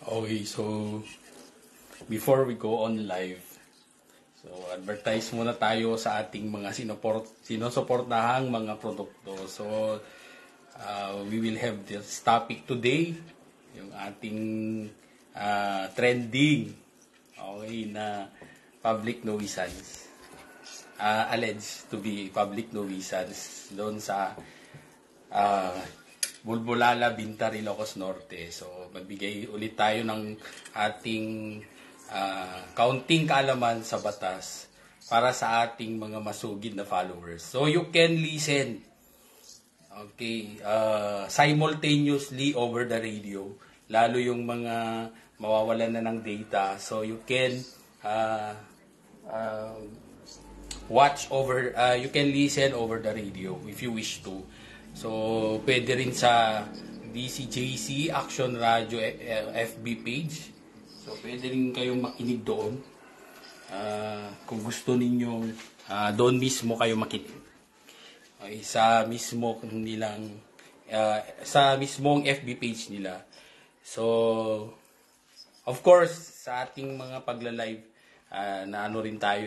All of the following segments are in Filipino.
Okay, so before we go on live, so advertise muna tayo sa ating mga sinusuportahang mga produkto. So we will have this topic today, yung ating trending, okay, na public nuisance. Alleged to be public nuisance doon sa Bulbulala, Bintari, Ilocos Norte. So, magbigay ulit tayo ng ating kaunting kaalaman sa batas para sa ating mga masugid na followers. So, you can listen, okay, simultaneously over the radio, lalo yung mga mawawalan na ng data. So, you can you can listen over the radio if you wish to. So, pwede rin sa DCJC Action Radio FB page. So, pwede rin kayong makinig doon. Kung gusto ninyong doon mismo kayo makinig. Okay, sa mismong FB page nila. So, of course, sa ating mga pagla-live, na ano rin tayo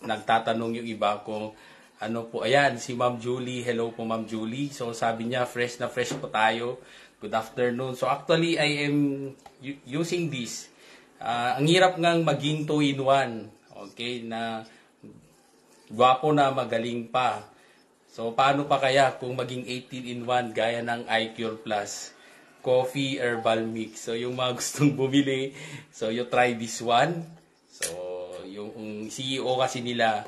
nagtatanong yung iba kung ano po, ayan, si Ma'am Julie. Hello po, Ma'am Julie. So, sabi niya, fresh na fresh po tayo. Good afternoon. So, actually, I am using this. Ang hirap ngang maging 2-in-1. Okay, na gwapo na, magaling pa. So, paano pa kaya kung maging 18-in-1 gaya ng iCure Plus? Coffee Herbal Mix. So, yung mga gustong bumili, so, you try this one. So, yung CEO kasi nila,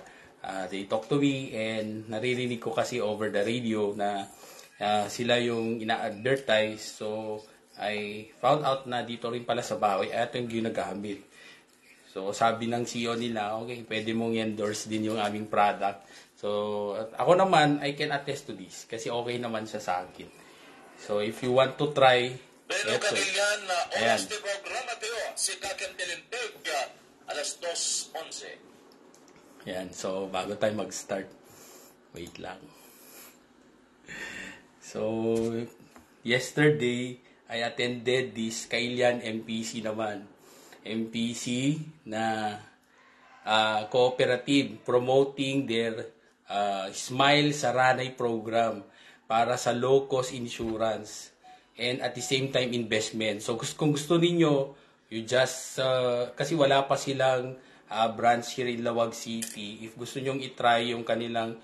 they talk to me and naririnig ko kasi over the radio na sila yung ina-advertise. So, I found out na dito rin pala sa Bawi, ito yung ginagamit. So, sabi ng CEO nila, okay, pwede mong endorse din yung aming product. So, ako naman, I can attest to this kasi okay naman siya sa akin. So, if you want to try, pero kanilyan na oras de programa tayo, si Kaken Tilinteg, alas 2:11. Yan, so bago tayo mag-start, wait lang. So, yesterday, I attended this Kailian MPC naman. MPC na cooperative promoting their Smile Saranay program para sa low-cost insurance and at the same time investment. So, kung gusto ninyo, you just, kasi wala pa silang branch here in Lawag City. If gusto nyong itry yung kanilang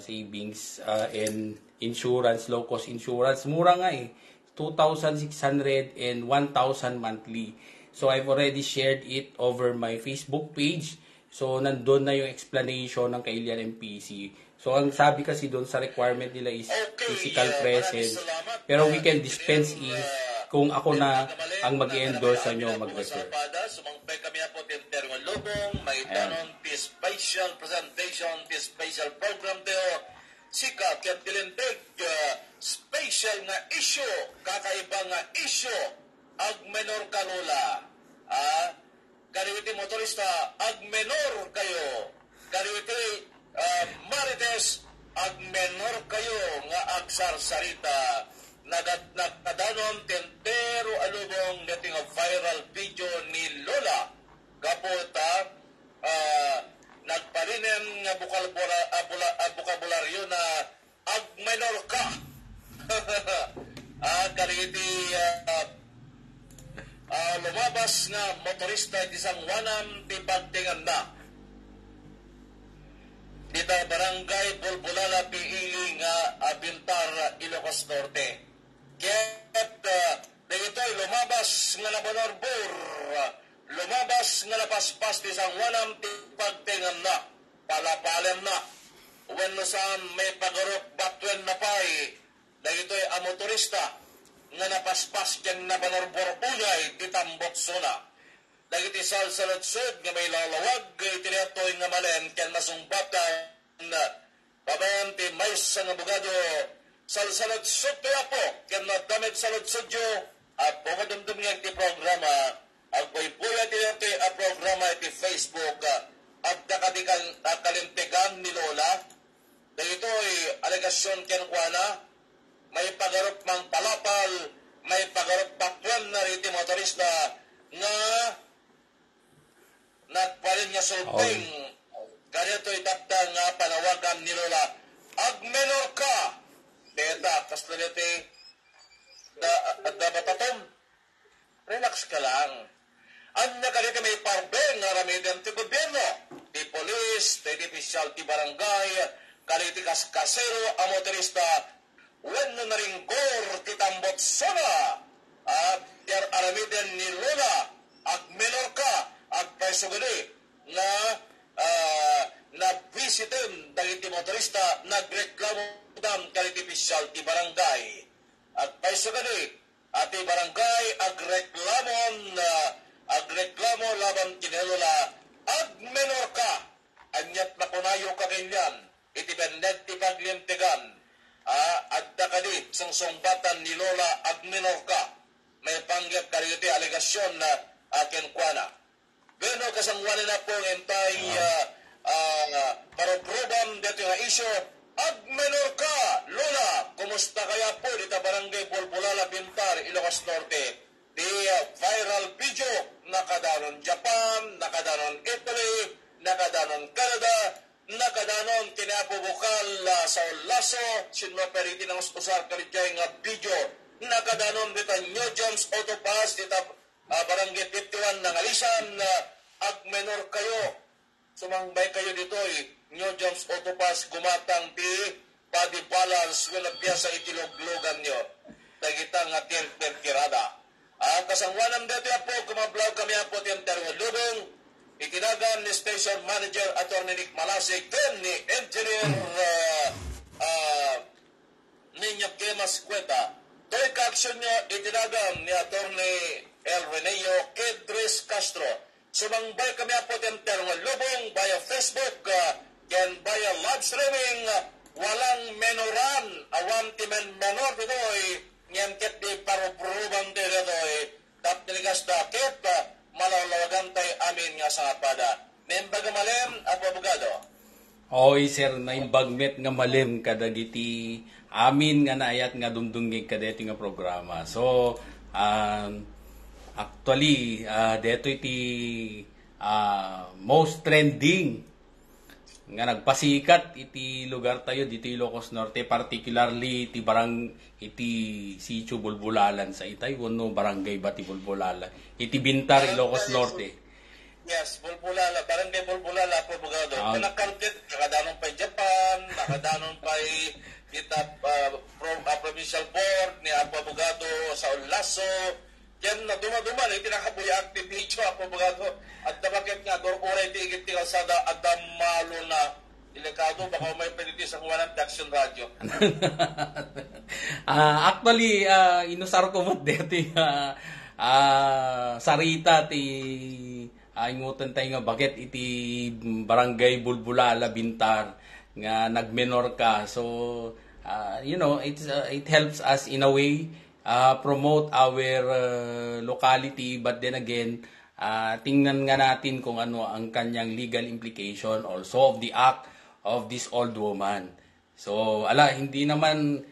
savings and insurance, low-cost insurance, mura nga 2,600 and 1,000 monthly. So, I've already shared it over my Facebook page. So, nandun na yung explanation ng Kailian MPC. So, ang sabi kasi doon sa requirement nila is physical presence. Pero we can dispense if kung ako na ang mag-endorse sa inyo, mag-refer. Sumampay kami po ng lubong, may tanon, special presentation, special program tayo. Sika, kaya Tilinteg, special nga issue, kakaiba nga issue, ag menor kanula. Kariwiti motorista, ag menor kayo. Kariwiti marites, ag menor kayo, nga ag sarsarita. Nagkadanon tentero alubong nating viral video ni Lola Kapota nagpalinen nga bukabularyo na ag minor ka kariti lumabas nga motorista isang wanam ti pagtingan na dito barangay Bulbulala Piili nga Bintar Ilocos Norte. Kaya't dito'y lumabas nga nabonorbor, lumabas nga napaspas ti isang wanam ti pagtingan na, palapalem na, when saan may pagarok batwen na pay, dito'y motorista nga napaspas kyan nabonorbor uyay ti tambok suna. Dagiti salsaladsod nga may lalawag, itinatoy nga malen kyan masumbatan na babayan ti mais nga bugado salsaladsod kaya po kyan nadamit saladsod yo at pumadumdum nga ti programa agboy-boy ti programa iti Facebook at kalintegan ni Lola dagito'y alegasyon kyan kuana may pagarop mang palapal may pagarop bakwan Nagpalitan na riti motorista nga nagpalit nga sulping. Ganito itapta nga panawagan ni Lola. Agmenor ka! Deta, kasla dito da batatom. Relax ka lang. Anya ka dito may parbeng nga ramidan ti gobyerno. Ti polis, ti opisyal ti barangay, kaliti kasero a motorista, wen na naringgor ti tambot sana. At tiar aramidan ni Lola, agmenor ka, agpaiso gani, na nabisitin dagiti motorista, nagreklamo dam kaliti opisyal ti barangay. At paiso gani, ati barangay agreklamo laban kinelola agmenor ka anyat na kunayo ka ganyan itipendent ti paglintigan adda kadi sang songbatan ni Lola agmenor ka may panggap kariti alegasyon na akin kuana beno kasangwani na po ngentay paroprogram dito nga isyo agmenor ka Lola kumusta kaya po dito barangay Bulbulala Bintar Ilocos Norte di viral video nakadanon Japan, nakadanon Italy, nakadanon Canada, nakadanon kinapubukal sa Lasso, sinmaperiti ng usar kalijay nga video, nakadanon dito New James Autopass, dito barangay 51 ng Alisan, agmenor kayo, sumangbay kayo dito New James Autopass, gumatang ti body balance, wala sa itilog-logan nyo, tagitang nga tirada. Kasangwanan dito po, kumablaw kami po tiyang terwalubong, itinagan ni Station Manager Atty. Nick Malasik, then ni Engineer Niño Kemas Cueta. To'y ka-aksyon niya, itinagan ni Atty. El Reneo Kedres Castro. Sumangbay kami po tiyang terwalubong via Facebook, and via live streaming, walang menoran, awan timen menor dito'y, ngiyamkit di paruprubang di dito'y, tap niligas dakit, malawlawagan tayo amin nga sa pada. Nembaga malem, abogado. Oy, sir, na imbagmet nga malem kadagiti amin nga naayat nga dumdungig kadeti nga programa. So, actually, dito iti most trending nga nagpasikat iti lugar tayo dito Ilocos Norte, particularly iti iti Sitio Bulbulalan sa itay no barangay ba ti Bulbulala iti Bintar Ilocos Norte. Yes, Bulbulala, barangay Bulbulala po bugado. Kinakartit nakadanon pa Japan, nakadanon pa kita provincial board ni Apo Abogado sa Lasso. Yan na dumaduma na itinakabuya activity Apo Abogado at nabakit nga dorpora iti igit ti kalsada at malo na delikado baka may penitis ang walang action radio. Actually, inusar ko mo dito sarita ti ingutan tayo nga bakit iti barangay Bulbulala Bintar nga nagmenor ka. So, it helps us in a way promote our locality, but then again, tingnan nga natin kung ano ang kanyang legal implication also of the act of this old woman. So, hindi naman,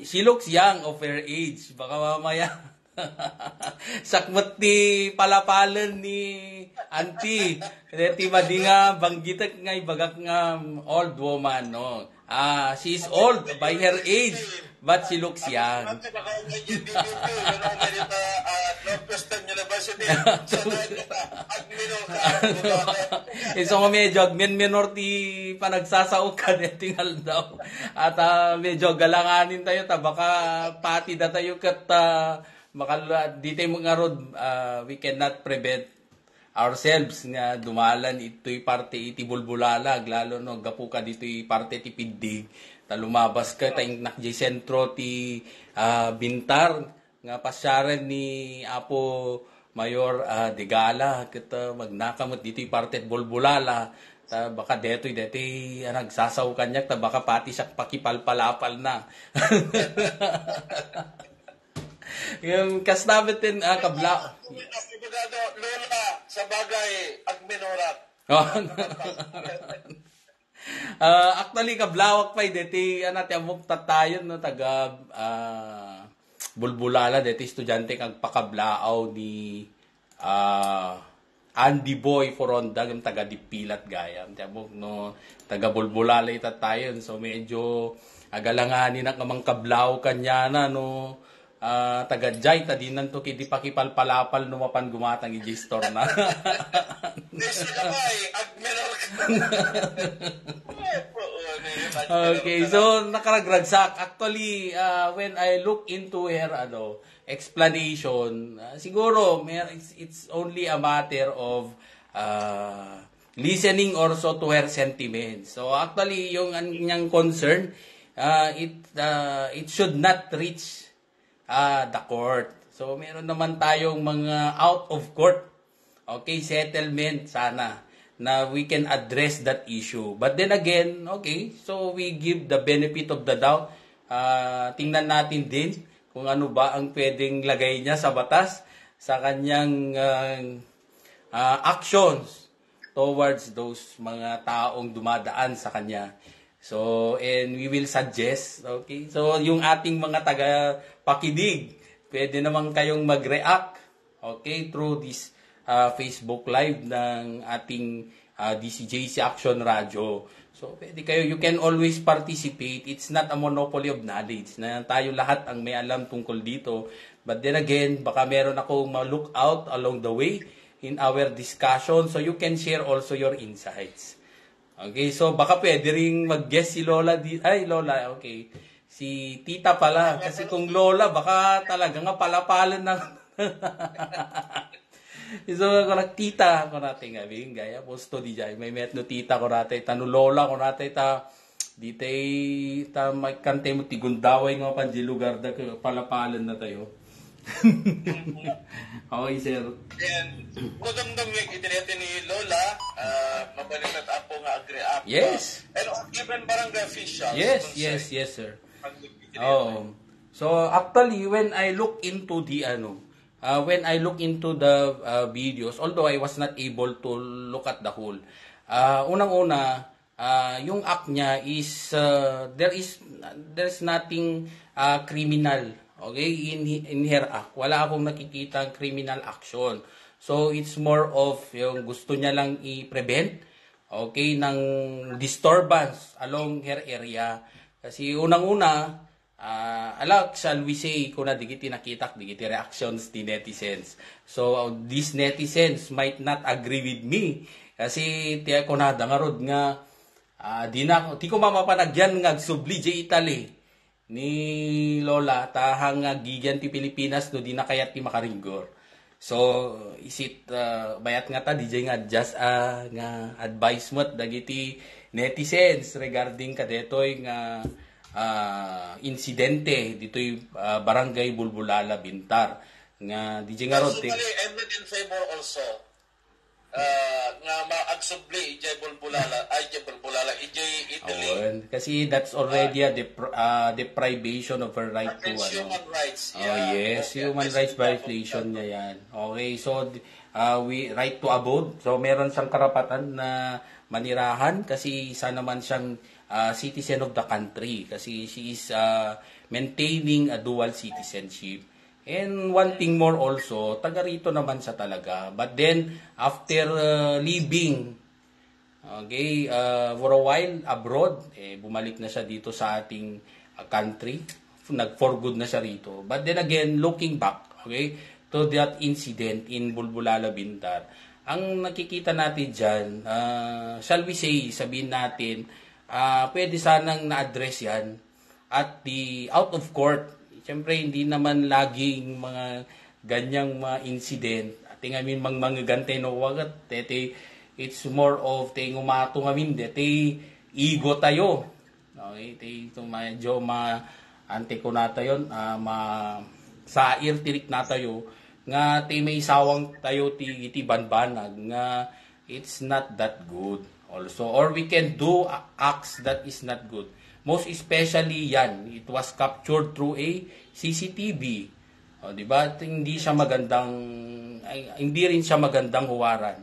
she looks young of her age. Baka mamaya, sakmat ni palapalan ni auntie. Ti madi nga, banggitak nga, ibagak nga old woman, no? She's old by her age, but she looks young. So medyo agmen-menor ti panagsasao ka tingal daw. At medyo galanganin tayo, baka pati da tayo kat di tayo mga road, we cannot prevent ourselves nga dumalan ito'y parte iti Bulbulalag, lalo no gapu ka dito'y parte ti Pindig, lumabas ka tayong nakjay sentro ti Bintar nga pasyaran ni Apo Mayor Digala ket magnakamot dito'y parte Bulbulala, baka deto'y nagsasaw kanyak baka pati siya pakipalpalapal na. Yung kasnabitin kabla Lola sa bagay agmenorat. Actually kablawak pa deti anati amok tatayon no taga Bulbulala, dito estudyante kag pakablaaw ni Andy Boy Foronda, yung taga Dipilat Gayam. Tiyabog, no, taga Bulbulala ita tayo. So, medyo agalanganin ang kamang kablaw kanya na, no, taga Jay, tadinan to kidi pakipalpalapal numapan gumatang i-store na. Next na ba Admiral Okay, so nakaragragsak. Actually, when I look into her explanation, siguro it's only a matter of listening also to her sentiments. So actually, yung anyang concern, it should not reach the court. So meron naman tayong mga out of court, okay, settlement sana na we can address that issue. But then again, okay, so we give the benefit of the doubt. Tingnan natin din kung ano ba ang pwedeng lagay niya sa batas sa kanyang actions towards those mga taong dumadaan sa kanya. So, and we will suggest, okay, so yung ating mga taga-pakinig, pwede naman kayong mag-react, okay, through this Facebook Live ng ating DCJC Action Radio. So, pwede kayo, you can always participate. It's not a monopoly of knowledge na tayo lahat ang may alam tungkol dito. But then again, baka meron akong ma-look out along the way in our discussion. So, you can share also your insights. Okay, so baka pwede ring mag-guest si Lola. Ay, Lola, okay. Si Tita pala. Kasi kung Lola, baka talaga nga palapalan na. So, kung tita ko natin gawin, gaya, posto di dyan. May met no tita ko natin, tanu Lola ko natin, di ta may kante mo tigundaway nga panji lugar da palapalan na tayo. Okay, sir. And magandang yung itinete ni Lola, mabalik na tapo nga agri-up. Yes. And even barangay officials. Yes, sir. Oh. So, actually, when I look into the videos, although I was not able to look at the whole, unang-una, yung act niya is, there's nothing criminal, okay, in her act. Wala akong nakikita criminal action. So, it's more of yung gusto niya lang i-prevent, okay, ng disturbance along her area. Kasi unang-una, shall we say, kung na digiti nakita, digiti reactions di netizens. So, these netizens might not agree with me. Kasi, tiya ko na, dangarod nga, di ko mamapanagyan nga subli di Italy ni Lola, tahang gigyan ti Pilipinas, no di na kayat ti makaringgor. So, is it, bayat nga ta, DJ nga, just nga advice mo't dagiti netizens regarding kadetoy nga insidente dito'y barangay Bulbulala, Bintar. Nga, DJ nga rod. Personally, I'm not in favor also nga maagsubli ijay Bulbulala, Italy. Kasi that's already a deprivation of her right to human rights. Yeah. Oh yes, human rights violation niya yan. Okay, so we right to abode. So meron siyang karapatan na manirahan kasi isa naman siyang citizen of the country kasi she is maintaining a dual citizenship. And one thing more also, taga rito naman siya talaga. But then, after leaving, okay, for a while abroad, bumalik na siya dito sa ating country. Nag-for good na siya rito. But then again, looking back, okay, to that incident in Bulbulala, Bintar, ang nakikita natin dyan, shall we say, sabihin natin, pwede sanang na-address yan at the out of court. Siyempre, hindi naman laging mga ganyang mga incident. Tingamin mga gante no wagat. It's more of umato ngamin. Ego tayo. Okay, medyo ante ko na tayo. Sair tirik na tayo. Nga may isawang tayo ti banbanag. Nga it's not that good also. Or we can do acts that is not good. Most especially yan, it was captured through a CCTV. O, di ba? Hindi rin siya magandang huwaran.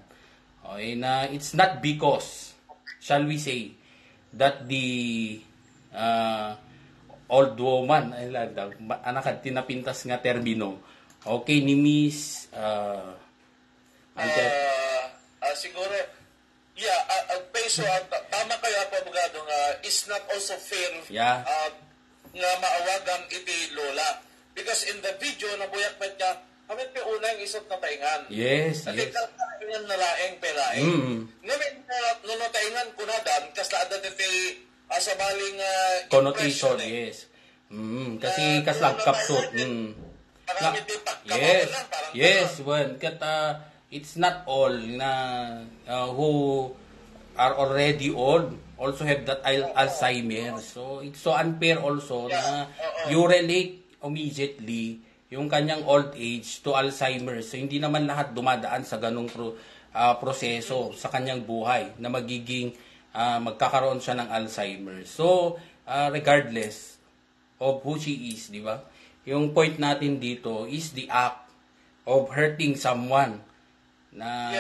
Okay, na it's not because, shall we say, that the old woman, ay lagdag, anak tinapintas nga termino. Okay, ni Miss, siguro, yeah, peso, tama kayo po, abogado, nga, is not also fair Yeah. nga maawagan iti lola. Because in the video, nabuyak pa niya, kami pa una yung isot na taingan. yes, At yes. ikaw na laeng pelaeng. Ngayon, no taingan kunadan, kasla adat iti sa maling Connotation, impression, yes. Kasi kaslag kapsut. Marami din pagkawalan Yes, lang, parang yes, well, it's not all na who are already old also have that Alzheimer. So it's so unfair also na you relate immediately yung kanyang old age to Alzheimer. So hindi naman lahat dumadaan sa ganung proseso sa kanyang buhay na magiging magkakaroon siya ng Alzheimer. So regardless of who she is, di ba? Yung point natin dito is the act of hurting someone na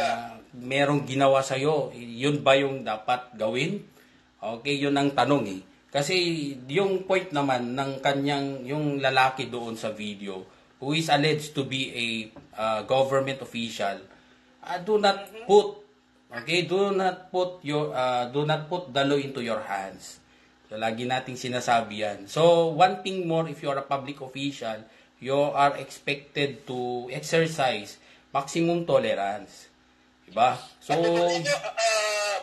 merong ginawa sa'yo. Yun ba yung dapat gawin? Okay, yun ang tanong eh. Kasi yung point naman ng kanyang, yung lalaki doon sa video, who is alleged to be a government official, do not put the law into your hands. So, lagi nating sinasabi yan. So, one thing more, if you are a public official, you are expected to exercise maximum tolerance. Diba? So,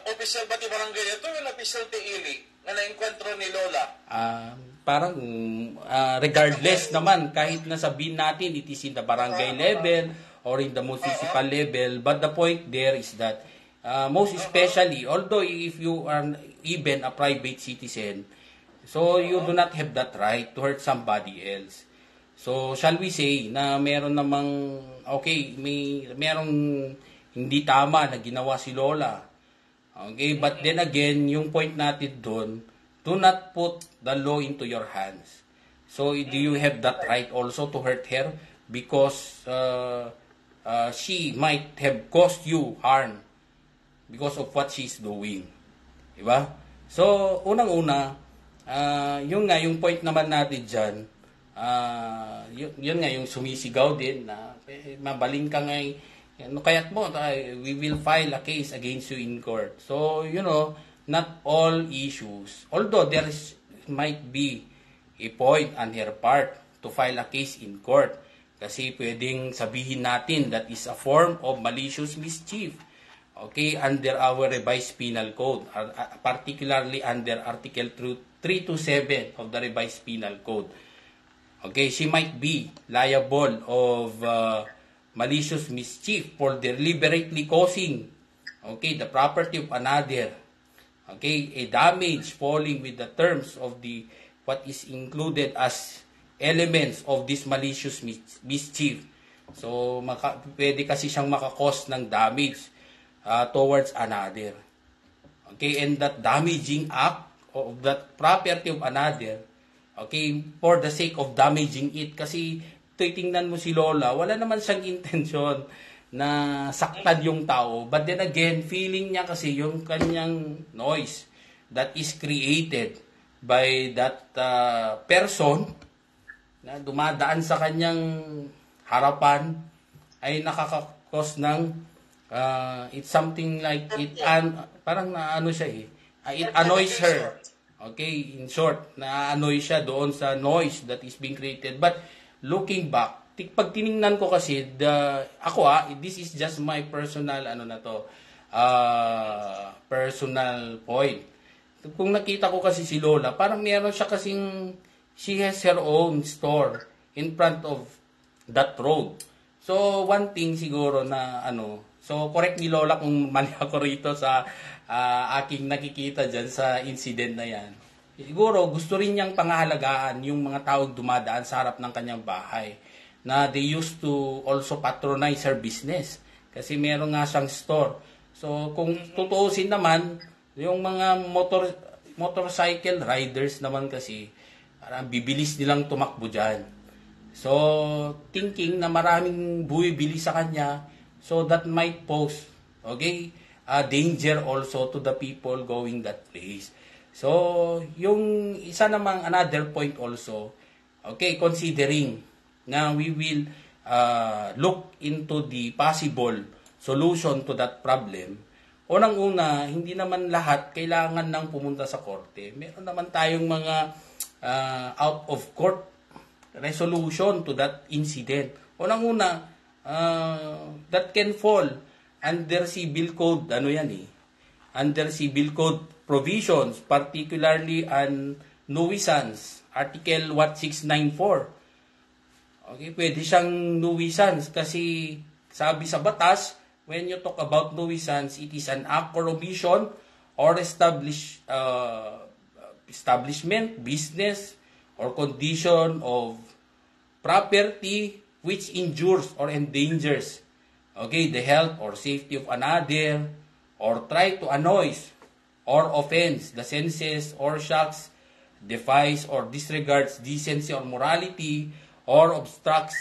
official ba ti barangay ito? Yung official ti Ili na na-enkwentro ni Lola? parang regardless naman, kahit na sabihin natin it is in the barangay level or in the municipal level, but the point there is that most especially, although if you are even a private citizen, so you do not have that right to hurt somebody else. So, shall we say na meron namang, okay, merong hindi tama na ginawa si Lola. Okay, but then again, yung point natin doon, do not put the law into your hands. So, do you have that right also to hurt her? Because she might have caused you harm because of what she's doing. Diba? So, unang-una, yun nga, yung point naman natin dyan, yun nga, yung sumisigaw din na, mabaling ka nga, ano kaya't mo, we will file a case against you in court. So, not all issues, although might be a point on her part to file a case in court, kasi pwedeng sabihin natin that is a form of malicious mischief. Okay, under our revised penal code, particularly under Article 327 of the revised penal code. Okay, she might be liable of malicious mischief for deliberately causing, okay, the property of another, okay, a damage falling with the terms of the what is included as elements of this malicious mischief. So, pwede kasi siyang makakos ng damage towards another. Okay, and that damaging act of that property of another, okay, for the sake of damaging it, kasi titingnan mo si Lola, wala naman siyang intensyon na saktan yung tao, but then again, feeling niya kasi yung kanyang noise that is created by that person na dumadaan sa kanyang harapan ay nakakakos ng it's something like parang naano siya it annoys her. Okay, in short, na-annoy siya doon sa noise that is being created. But looking back, pag tiningnan ko kasi this is just my personal personal point. Kung nakita ko kasi si Lola, parang meron siya kasing she has her own store in front of that road. So one thing siguro na so, correct ni Lola kung mali ako rito sa aking nakikita dyan sa incident na yan. Siguro, gusto rin niyang pangahalagaan yung mga taong dumadaan sa harap ng kanyang bahay na they used to also patronize her business kasi meron nga siyang store. So, kung tutuusin naman, yung mga motorcycle riders naman kasi, parang bibilis nilang tumakbo dyan. So, thinking na maraming buwibili sa kanya, so that might pose, okay, a danger also to the people going that place. So, yung isa namang another point also, okay, considering na we will look into the possible solution to that problem. Unang-una, hindi naman lahat kailangan nang pumunta sa korte. Meron naman tayong mga out of court resolution to that incident. Unang-una, that can fall under civil code, under civil code provisions, particularly on nuisance, Article 1694. Okay, pwede siyang nuisance kasi sabi sa batas, when you talk about nuisance, it is an act or omission or establishment, business, or condition of property which injures or endangers, okay, the health or safety of another, or try to annoy or offense the senses or shocks, defies or disregards decency or morality, or obstructs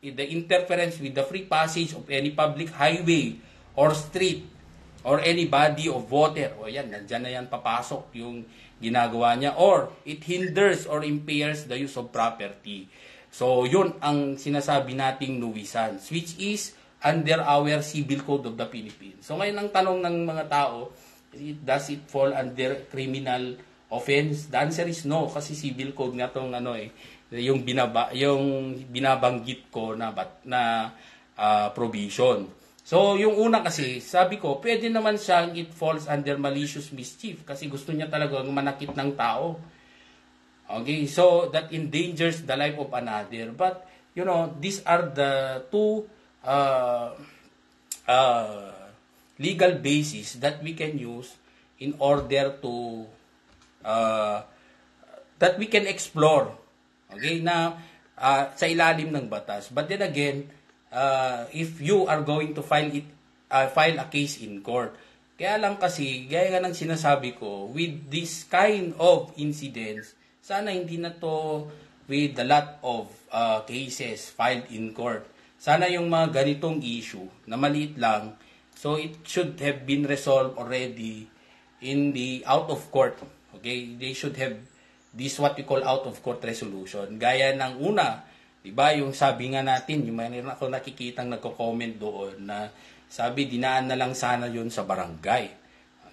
the interference with the free passage of any public highway or street or any body of water. O yan, nandyan na yan papasok yung ginagawa niya. Or it hinders or impairs the use of property. So, yun ang sinasabi nating nuisance, which is under our Civil Code of the Philippines. So, ngayon ang tanong ng mga tao, does it fall under criminal offense? The answer is no, kasi Civil Code nga tong yung binabanggit ko na provision. So, yung una kasi, sabi ko, pwede naman siyang it falls under malicious mischief kasi gusto niya talagang manakit ng tao. Okay, so that endangers the life of another. But, these are the two legal basis that we can use in order to that we can explore, okay, na sa ilalim ng batas. But then again, if you are going to file a case in court, kaya lang kasi, gaya nga ng sinasabi ko, with this kind of incidents, sana hindi na to with a lot of cases filed in court. Sana yung mga ganitong issue na maliit lang, so it should have been resolved already in the out of court. Okay, they should have this what we call out of court resolution. Gaya ng una, 'di ba, yung sabi nga natin, yung mayroon ako nakikitang nagko-comment doon na sabi dinaan na lang sana 'yon sa barangay.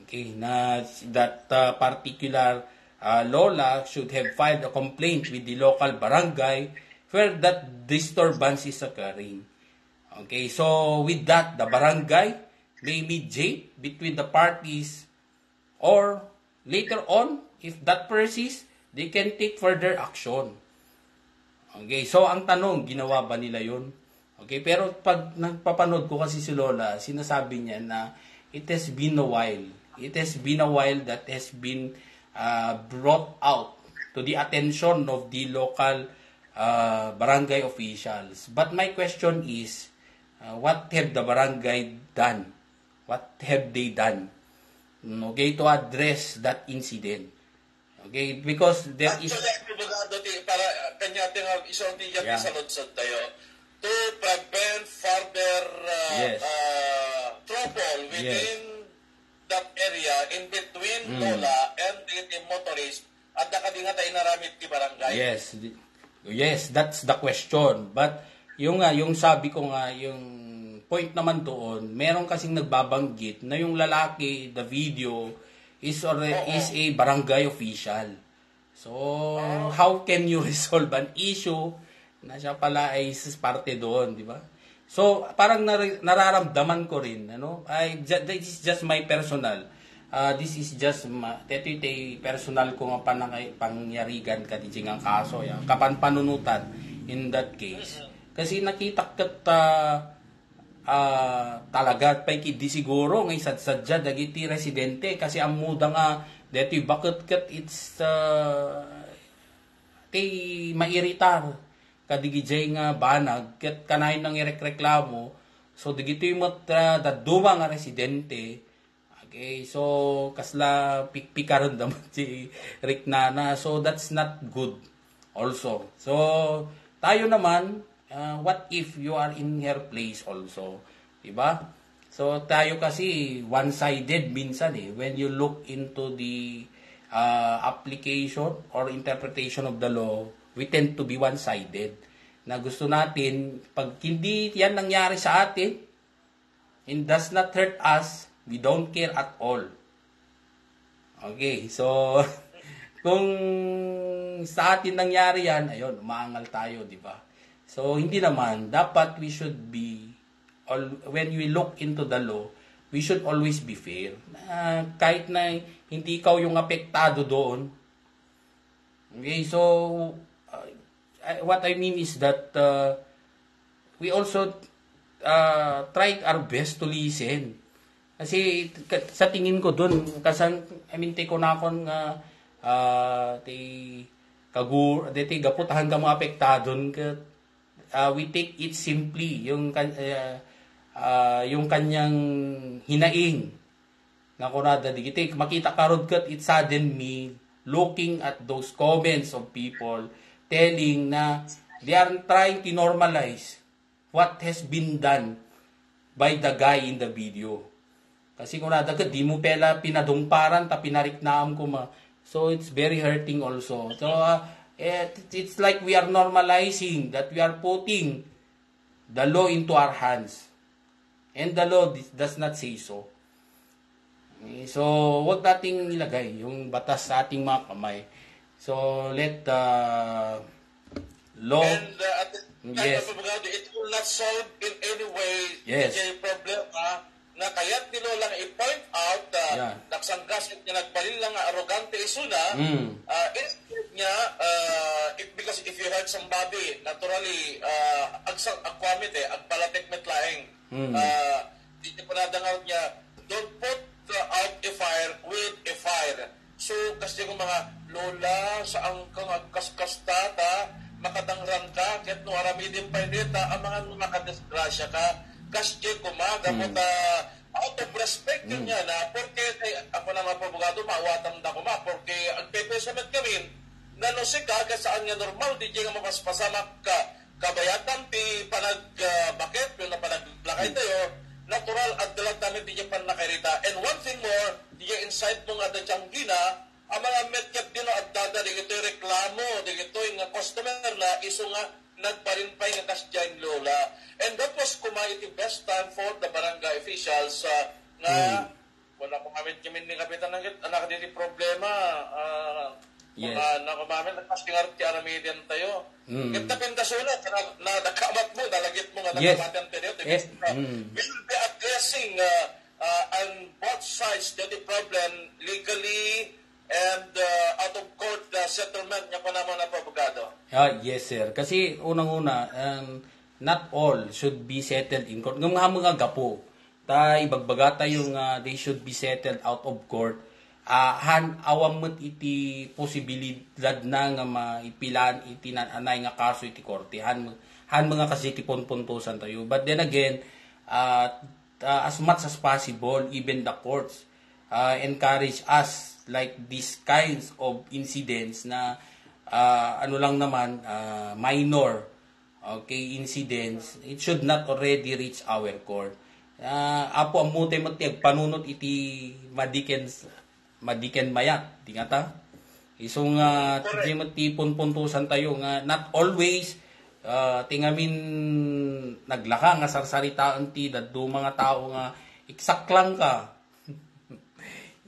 Okay, na that particular Lola should have filed a complaint with the local barangay where that disturbance is occurring. Okay, so with that, the barangay may mediate between the parties, or later on, if that persists, they can take further action. Okay, so ang tanong, ginawa ba nila yun? Okay, pero pag nagpapanood ko kasi si Lola, sinasabi niya na it has been a while. It has been a while that has been brought out to the attention of the local barangay officials. But my question is, what have the barangay done? What have they done? Okay, to address that incident. Okay, because there is... Actually, para kanya tingang isang tiyak sa lodsod tayo, to prevent further trouble within that area in between Lola and the motorist at nakadinga tayo naramit ti barangay. Yes, that's the question. But yung sabi ko nga, yung point naman doon, meron kasing nagbabanggit na yung lalaki, the video, is a barangay official. So, how can you resolve an issue na siya pala ay parte doon, di ba? So, parang nararamdaman ko rin, this is just my personal, personal ko nga pangyarigan kadijing ang kaso, kapanpanunutan in that case. Kasi nakita talaga pa di siguro ngay sadsadya dagiti residente kasi ang muda nga deti bakit it's mairitar kadigijay nga banag ket kanayon nang ireklamo so digiti met daduma nga residente. Okay, so kasla pikpikaron daman si Riknana, so that's not good also. So tayo naman, what if you are in her place also? Diba? So, tayo kasi one-sided minsan when you look into the application or interpretation of the law, we tend to be one-sided. Na gusto natin, pag hindi yan nangyari sa atin, and does not hurt us, we don't care at all. Okay, so, kung sa atin nangyari yan, ayun, umaangal tayo, di ba? So, hindi naman. Dapat we should be, when we look into the law, we should always be fair. Kahit na hindi ikaw yung apektado doon. Okay, so, what I mean is that we also try our best to listen. Kasi sa tingin ko doon, take ko na akong gaputahan ka mga apektadon, we take it simply, yung kanyang hinaing, na kunada, makita karod kat, it saddened me, looking at those comments of people, telling na they are trying to normalize what has been done by the guy in the video. Kasi kung nadagat, di mo pela pinadungparan, ta pinariknaam ko ma. So, it's very hurting also. So, it's like we are normalizing that we are putting the law into our hands. And the law does not say so. So, wag nating ilagay yung batas sa ating mga kamay. So, let the law... And yes. It will not solve in any way yes. the problem na kaya't nilo lang i-point out nagsanggas niya nagbalil lang arrogante isuna instead niya because if you hurt somebody naturally agkwamit agpalatik metlaeng di niya panadangaw niya don't put out a fire with a fire. So kasi kung mga lola sa ang kang agkaskastata makadangran ka ket no aramidin pa dita ang mga makadisgrasya ka kasi kumaga mo out of respect niya na porque ako na mapabugado mawatan da ko porque ang pepesamet kami nanosik ka saan nga normal di nga mapaspasamak ka kabayatan ti bakit yung napanaglakay tayo natural at dalag namin di pan nakarita and one thing more di inside mong adadyang gina ang mga metket dino at dada di ito reklamo di ito yung customer na iso nga nagparimpay nga kasdyan lola. And that was kumay the best time for the barangay officials na wala kumamit kami ni kapitan ng anak din problema yes. Na kumamit nagpastingar ti aramidyan tayo. Kita pintasula na nakamat mo dalagit mo nga nakamatan tayo. Yes. We will be addressing on both sides the problem legally and out of court settlement niya pa naman na abogado. Yes, sir. Kasi unang-una, not all should be settled in court. Ng mga gapo, ibagbaga yung they should be settled out of court. Awam mo't iti posibilidad na nga maipilan iti nanay nga kaso iti korte. Han mga kasi iti punpuntusan tayo. But then again, as much as possible, even the courts encourage us like these kinds of incidents na minor incidents, it should not already reach our court. Apo ang mutay matiag panunot iti madiken mayat, di nga ta? Isong di matipon puntusan tayo nga not always tingamin naglaka nga sarsaritaan ti daddo mga tao nga eksaklang ka.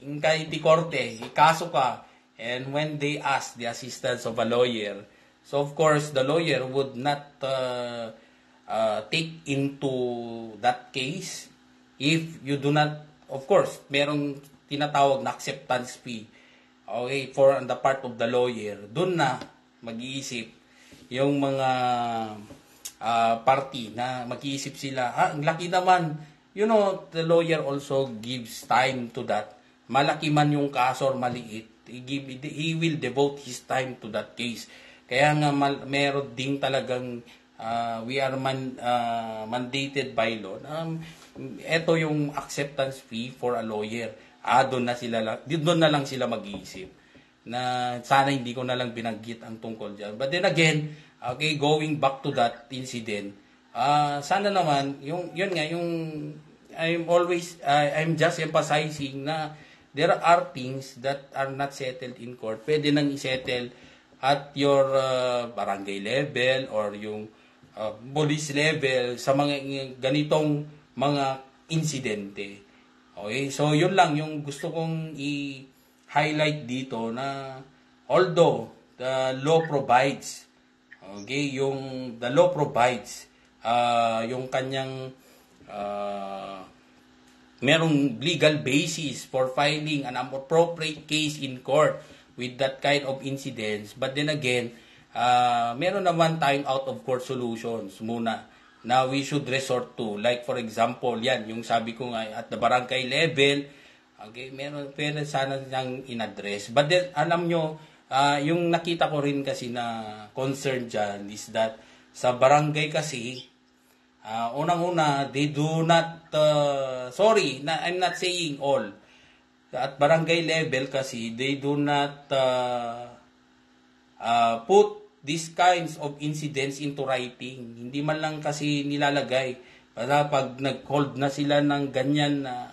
Ingkay iti korte, ikaso ka. And when they ask the assistance of a lawyer, so of course the lawyer would not take into that case if you do not, of course, merong tinatawag na acceptance fee. Okay, for on the part of the lawyer, dun na mag-iisip yung mga party na mag-iisip sila, ang laki naman, the lawyer also gives time to that. Malaki man yung kaso or maliit, he will devote his time to that case. Kaya nga meron ding talagang we are mandated by law. Ito yung acceptance fee for a lawyer. Doon na lang sila mag-iisip. Na sana hindi ko na lang binanggit ang tungkol dyan. But then again, okay, going back to that incident, sana naman, I'm just emphasizing na there are things that are not settled in court. Pwede nang isettle at your barangay level or yung police level sa mga ganitong mga insidente. Okay? So, yun lang yung gusto kong i-highlight dito na although the law provides, okay, the law provides yung kanyang merong legal basis for filing an appropriate case in court with that kind of incidents. But then again, meron naman tayong out-of-court solutions muna na we should resort to. Like for example, yan, yung sabi ko nga, at the barangay level, okay, meron pwede sana nang in-address. But then, alam nyo, yung nakita ko rin kasi na concern dyan is that sa barangay kasi, unang-una, they do not, I'm not saying all. At barangay level kasi, they do not put these kinds of incidents into writing. Hindi man lang kasi nilalagay. Para pag nag-hold na sila ng ganyan na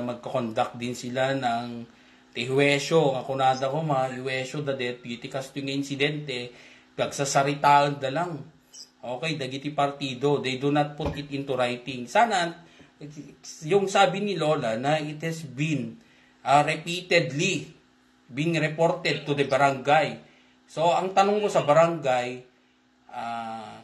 magko-conduct din sila ng tihuwesyo, ako nada ko ihuwesyo da deputy kasi yung insidente, pagsasaritaan na lang. Okay, dagiti partido, they do not put it into writing. Sana, yung sabi ni Lola na it has been repeatedly being reported to the barangay. So, ang tanong ko sa barangay,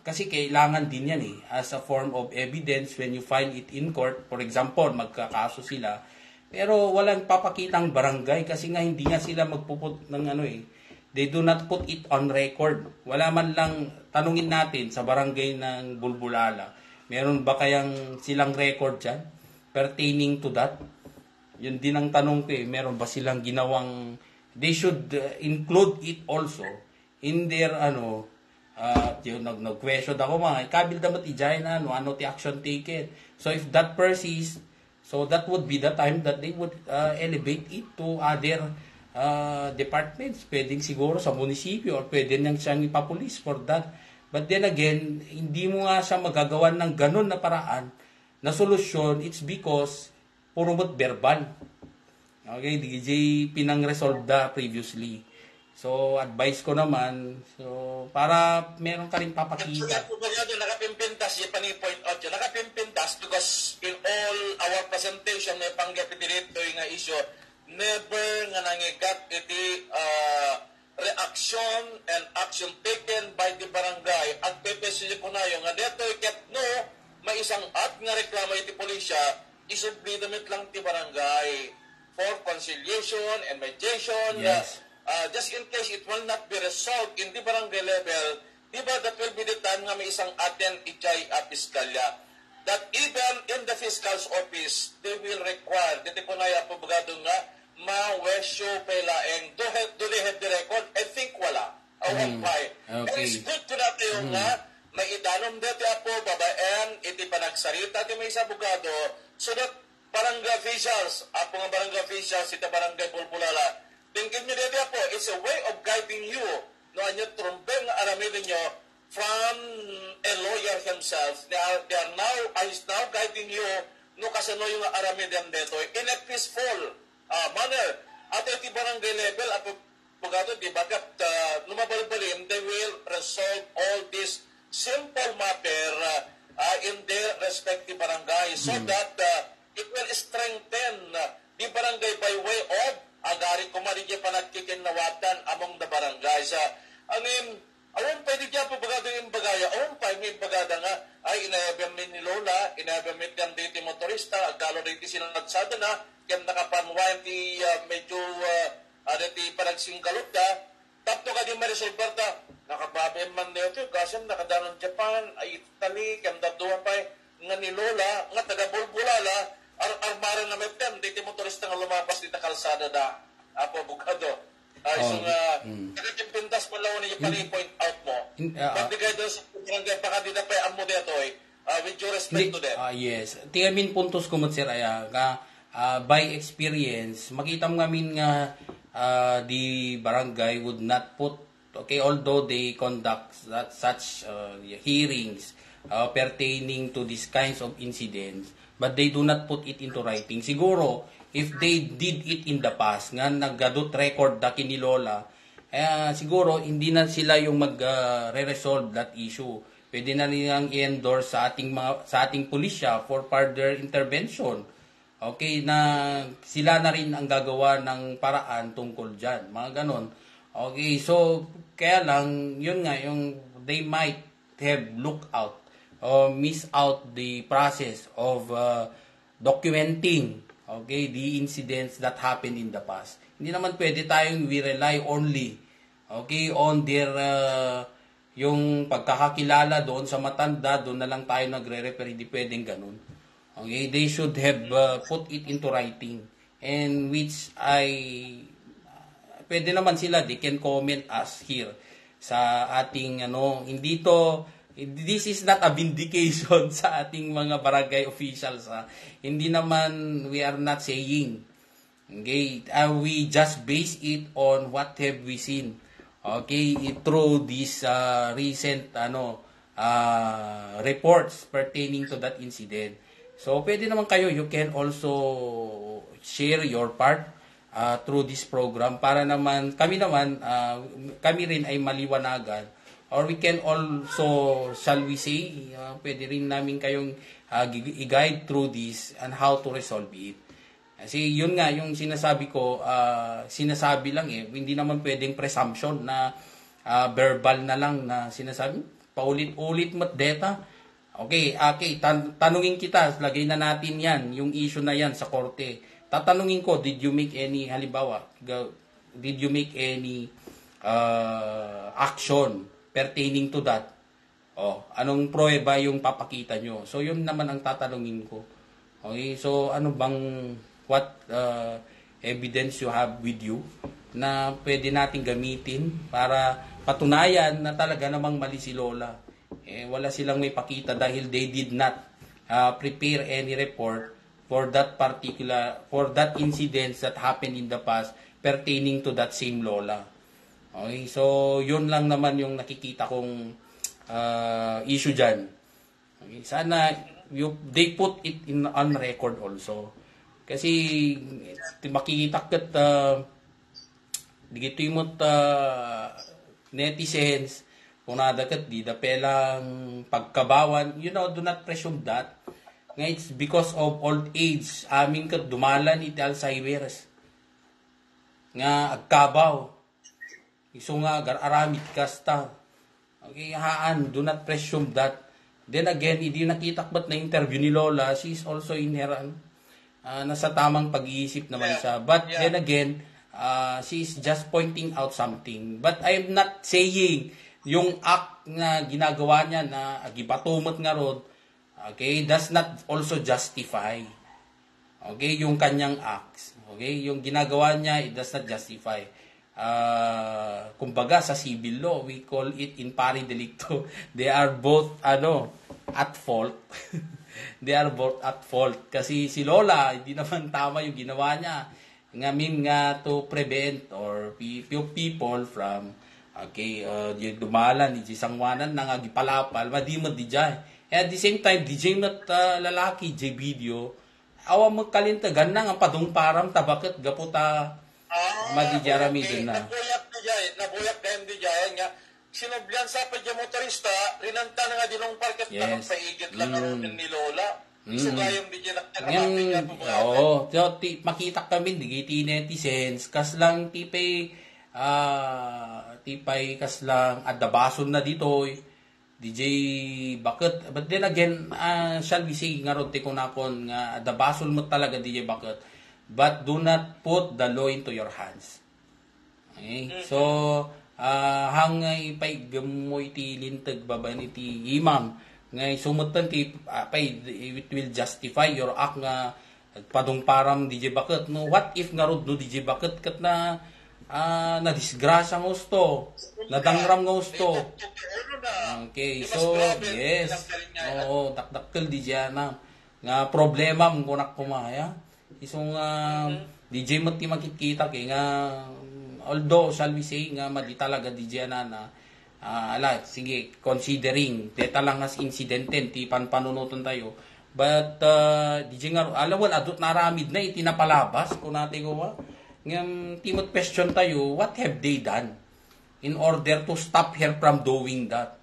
kasi kailangan din yan as a form of evidence when you file it in court. For example, magkakaso sila. Pero walang papakitang barangay kasi nga hindi nga sila magpuput ng they do not put it on record. Wala man lang, tanungin natin sa barangay ng Bulbulala, meron ba kayang silang record dyan pertaining to that? Yun din ang tanong ko meron ba silang ginawang, they should include it also in their yung nag-question ako kabil dapat ijay na ano ti action taken. So if that persists, so that would be the time that they would elevate it to other departments. Pwedeng siguro sa munisipyo or pwede nang siyang ipapulis for that. But then again, hindi mo nga siya magagawa ng ganun na paraan na solusyon. It's because puro mo't verbal. Okay, DJ pinang-resolve da previously. So, advice ko naman, so, para meron ka rin papakita. Nakapimpintas, yung pani-point out yun, nakapimpintas because in all our presentation, may panggapit dito yung issue, never nga nangigat iti reaction and action taken by the barangay. At pepesyo ko na yung, nga dito ikat no, may isang at nga reklamo iti polisya, isubli damit lang ti barangay for conciliation and mediation. Yes. Just in case it will not be resolved in the barangay level, di ba that will be the time nga may isang aten ichay piskalya. That even in the fiscal's office, they will require, dito po na yapabagado nga, ma-wesyo pelaeng, do they have the record? I think wala. Okay. And it's good to natin yung nga, may idanom dito po, babaen, iti panagsarita, iti may isa abogado, so that barangay officials, apo nga barangay officials, iti barangay Bulbulala, tingin nyo dito po, it's a way of guiding you, no, anyo trumbeng aramidin nyo from a lawyer himself. They are now, is now guiding you, no, kasano yung aramidin dito, in a peaceful manner. At iti barangay level, abogado, di bagat, numabalbalim, they will resolve all this simple matter in their respective barangay so that it will strengthen the barangay by way of agari kumarigya panagkikin nawatan among the barangays. Awan pa di dyan po bagado yung bagaya. Awan pa may bagada nga ay inayabyamin ni Lola, inayabyamin kan dito motorista, agalo dito sinagsada na, kaya nakapanwayan di medyo dito panagsinggalot da. Tapto ka di ma-resolver da. Nakababay man dito, kasi nakadanon Japan, ay Italy, kaya datuhan pa nga ni Lola, nga taga-Bulbulala, armara na may tem, dito motorista nga lumabas dito kalsada da, apo abogado. So nga, nagkimpintas mo lang niya pali-point out mo. Pagdigay doon sa barangay, baka di na pa amo dito with due respect to them. Yes. Tingamin puntos ko mo sir, by experience, makita mo ngamin nga the barangay would not put, okay, although they conduct such hearings pertaining to these kinds of incidents, but they do not put it into writing. Siguro, if they did it in the past, nga naggadot record da kini Lola, siguro hindi na sila yung mag-resolve that issue. Pwede na nilang i-endorse sa ating pulisya for further intervention. Okay, na sila na rin ang gagawa ng paraan tungkol dyan. Mga ganon. Okay, so kaya lang, yun nga, yung they might have look out or miss out the process of documenting, okay, the incidents that happened in the past. Hindi naman pwede tayong we rely only, okay, on their yung pagkakakilala doon sa matanda, doon na lang tayo nagre-refer, hindi pwedeng ganun. Okay, they should have put it into writing, and which pwede naman sila, they can comment us here sa ating hindi to, this is not a vindication sa ating mga barangay officials. Hindi naman, we are not saying, okay, we just base it on what have we seen, okay, through these recent reports pertaining to that incident. So pwede naman kayo, you can also share your part through this program para naman kami rin ay maliwanagan, or we can also, shall we say, pwede rin namin kayong i-guide through this and how to resolve it. Kasi yun nga, yung sinasabi ko, sinasabi lang hindi naman pwedeng presumption na verbal na lang na sinasabi, paulit-ulit mo't data. Okay, tanungin kita, lagay na natin yan, yung issue na yan sa korte. Tatanungin ko, did you make any, halimbawa, did you make any action pertaining to that? Anong pruweba yung papakita nyo? So, yun naman ang tatanungin ko. Okay, so what evidence you have with you na pwede natin gamitin para patunayan na talaga namang mali si Lola. Wala silang may pakita dahil they did not prepare any report for that incident that happened in the past pertaining to that same Lola. Okay, so yun lang naman yung nakikita kong issue dyan. Okay, sana they put it on record also. Kasi makikita kat digito yung netizens kung nadakat di da pelang pagkabawan, do not presume that. Nga it's because of old age, amin kat dumalan iti Alzheimer's. Nga agkabaw. Iso nga aramid kasta. Okay, do not presume that. Then again, hindi nakitakbat na interview ni Lola, she is also in her nasa tamang pag-iisip naman siya. But then again, she is just pointing out something. But I am not saying yung act na ginagawa niya na agibatumot nga rod, okay, does not also justify, okay, yung kanyang acts. Okay, yung ginagawa niya, it does not justify. Kumbaga sa civil law, we call it in pari delicto. They are both at fault. They are both at fault. Kasi si Lola, hindi naman tama yung ginawa niya. Nga to prevent or people from yung dumalan, di sangwanan na nga gipalapal, madimod di jay. At the same time, di jay mat lalaki, jay video, awa magkalintagan na nga padung param tabakit gaputa madijarami din na. Nabuyak na hindi jay nga, sinubyan sa padya motorista, rinanta na nga dinong parket na nang paigit lang ni Lola. Isugayong di dyan nakakapin nga po. Oo, makita kami, di netizens, kas lang tipay kas lang adabason na dito DJ Bakit. But then again, shall we say nga ron ko nakon nga adabason mo talaga DJ Bakit, but do not put the law into your hands. Okay, so hangay pay gamoy ti lintag baban iti imam ngay sumutan ti it will justify your act nga padung param DJ Bakit. No, what if nga rod no DJ Bakit kat na na-disgrasya ng gusto, nadangram ng gusto. Okay, so, yes. Oo, dakdakkel di dyan na. Nga problema mong kunak kumaya. Isong DJ mo ti makikita kay nga, although, shall we say, nga madi talaga di dyan na sige, considering, deta lang as incidenten, ti panpanunutan tayo, But, di nga, alam adot naramid na, itinapalabas, kung natin ko ngam timot question tayo, what have they done in order to stop her from doing that?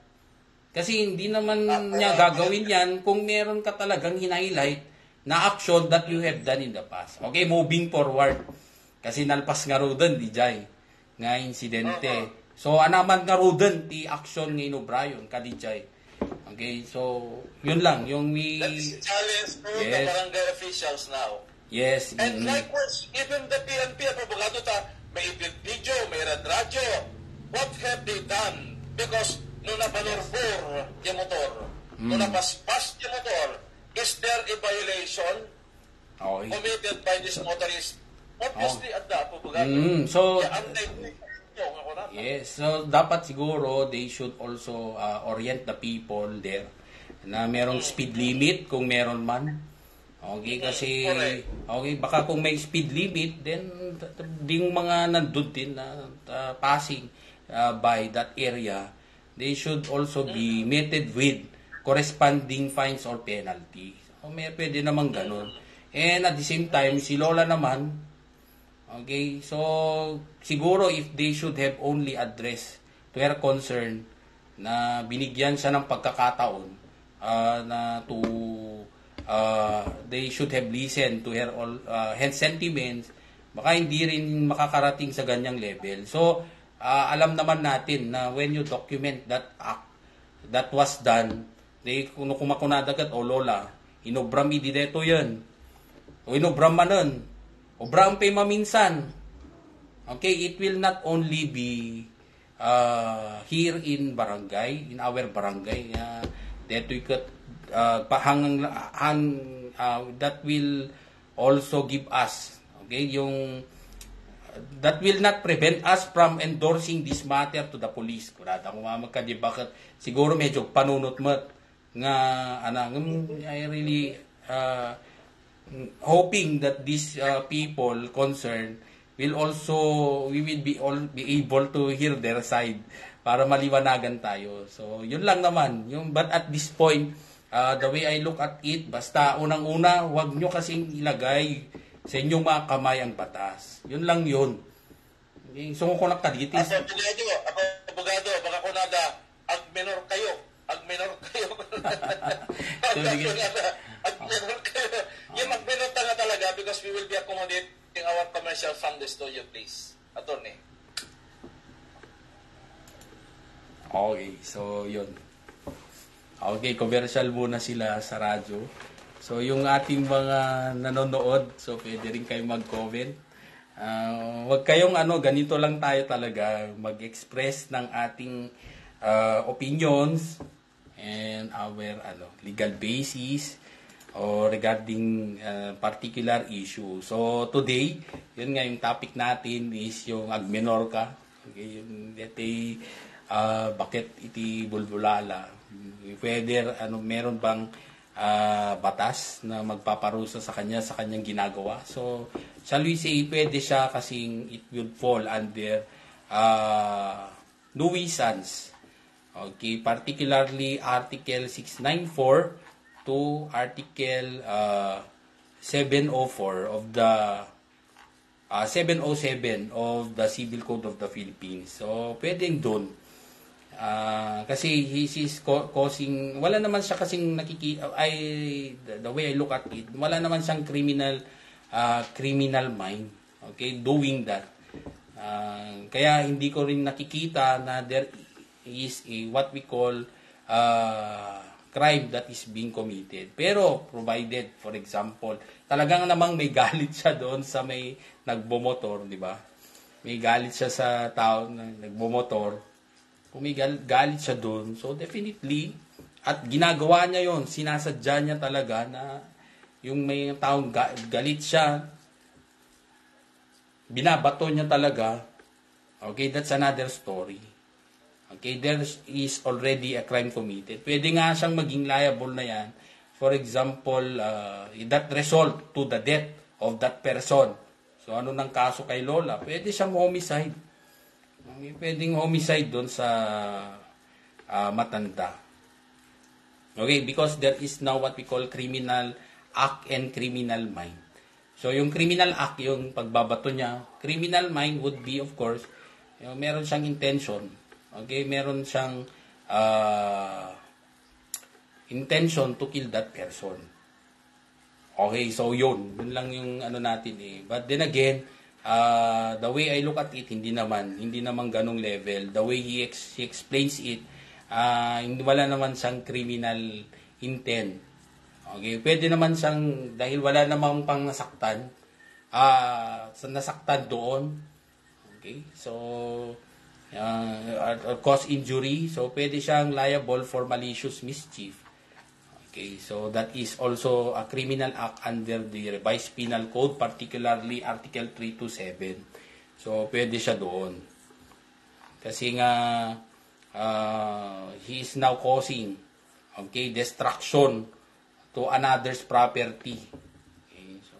Kasi hindi naman niya gagawin yan kung meron ka talagang hinighlight na action that you have done in the past. Okay, moving forward. Kasi nalpas nga ro doon, DJ, nga insidente. So, anaman nga ro doon, ti action nga O'Brien, ka DJ. Okay, so, yun lang. Yung we... Let's challenge the barangay officials now. Yes. And likewise, even the PNP, abogado ta, may video, may radyo. What have they done? Because nung napanorbor yung motor, nung napaspas yung motor, is there a violation committed by this motorist? Obviously, at the abogado. So, yes, so dapat siguro they should also orient the people there na merong speed limit kung meron man. Okay, kasi okay, baka kung may speed limit, then yung mga nandun din na passing by that area, they should also be meted with corresponding fines or penalty. So, may pwede naman ganun. And at the same time, si Lola naman, okay, so siguro if they should have only addressed to her concern na binigyan siya ng pagkakataon na to they should have listened to her all her sentiments, baka hindi rin makakarating sa ganyang level. So alam naman natin na when you document that act that was done, they kuno kumakunadagat o Lola, inobram idideto yan. O inobram manon. Obram pay maminsan. Okay, it will not only be here in barangay, in our barangay, that we could that will also give us, okay, yung that will not prevent us from endorsing this matter to the police. Kurada ko magkadi bakit siguro medyo panunot mo nga I really hoping that these people concerned will be able to hear their side para maliwanagan tayo. So yun lang naman but at this point the way I look at it, basta unang-una wag nyo kasing ilagay sa inyong mga kamay ang batas. Yun lang yun. Okay, so kung nakaditis abogado, baka kunada ag-minor kayo yung mag-minor talaga because we will be accommodating our commercial from the studio, please. Attorney. Okay, so yun. Okay, commercial muna sila sa radyo. So yung ating mga nanonood, so pwede rin kayo mag-comment. Wag kayong ganito lang tayo talaga mag-express ng ating opinions and our legal basis or regarding particular issue. So today, yun nga yung topic natin is yung agmenor ka. Okay, yung bakit iti bulbulala? Whether meron bang batas na magpaparusa sa kanyang ginagawa. So shall we say pwede siya kasing it would fall under nuisance. Okay, particularly Article 694 to Article 704 of the 707 of the Civil Code of the Philippines. So, pwedeng doon. Kasi he is causing, wala naman siya kasing the way I look at it, wala naman siyang criminal mind. Okay, doing that. Kaya hindi ko rin nakikita na there is what we call crime that is being committed. Pero provided, for example, talagang namang may galit siya doon sa may nagbomotor, di ba? May galit siya sa tao na nagbomotor. Kung may galit siya doon, so definitely, at ginagawa niya yon, sinasadya niya talaga na yung may taong galit siya, binabato niya talaga, okay, that's another story. Okay, there is already a crime committed. Pwede nga siyang maging liable na yan. For example, that result to the death of that person. So, ano nang kaso kay Lola? Pwede siyang homicide. Okay, pwedeng homicide doon sa matanda. Okay, because there is now what we call criminal act and criminal mind. So, yung criminal act, yung pagbabato niya, criminal mind would be, of course, meron siyang intention. Okay, meron siyang intention to kill that person. Okay, so yun lang yung ano natin eh. But then again, the way I look at it, hindi naman ganong level. The way he explains it, wala naman siyang criminal intent. Okay, pwede naman siyang, dahil wala namang pang nasaktan, nasaktan doon. Okay, so, cause injury, so pwede siyang liable for malicious mischief. Okay, so that is also a criminal act under the Revised Penal Code, particularly Article 327. So, pwede siya doon. Kasi nga, he is now causing, okay, destruction to another's property. Okay, so,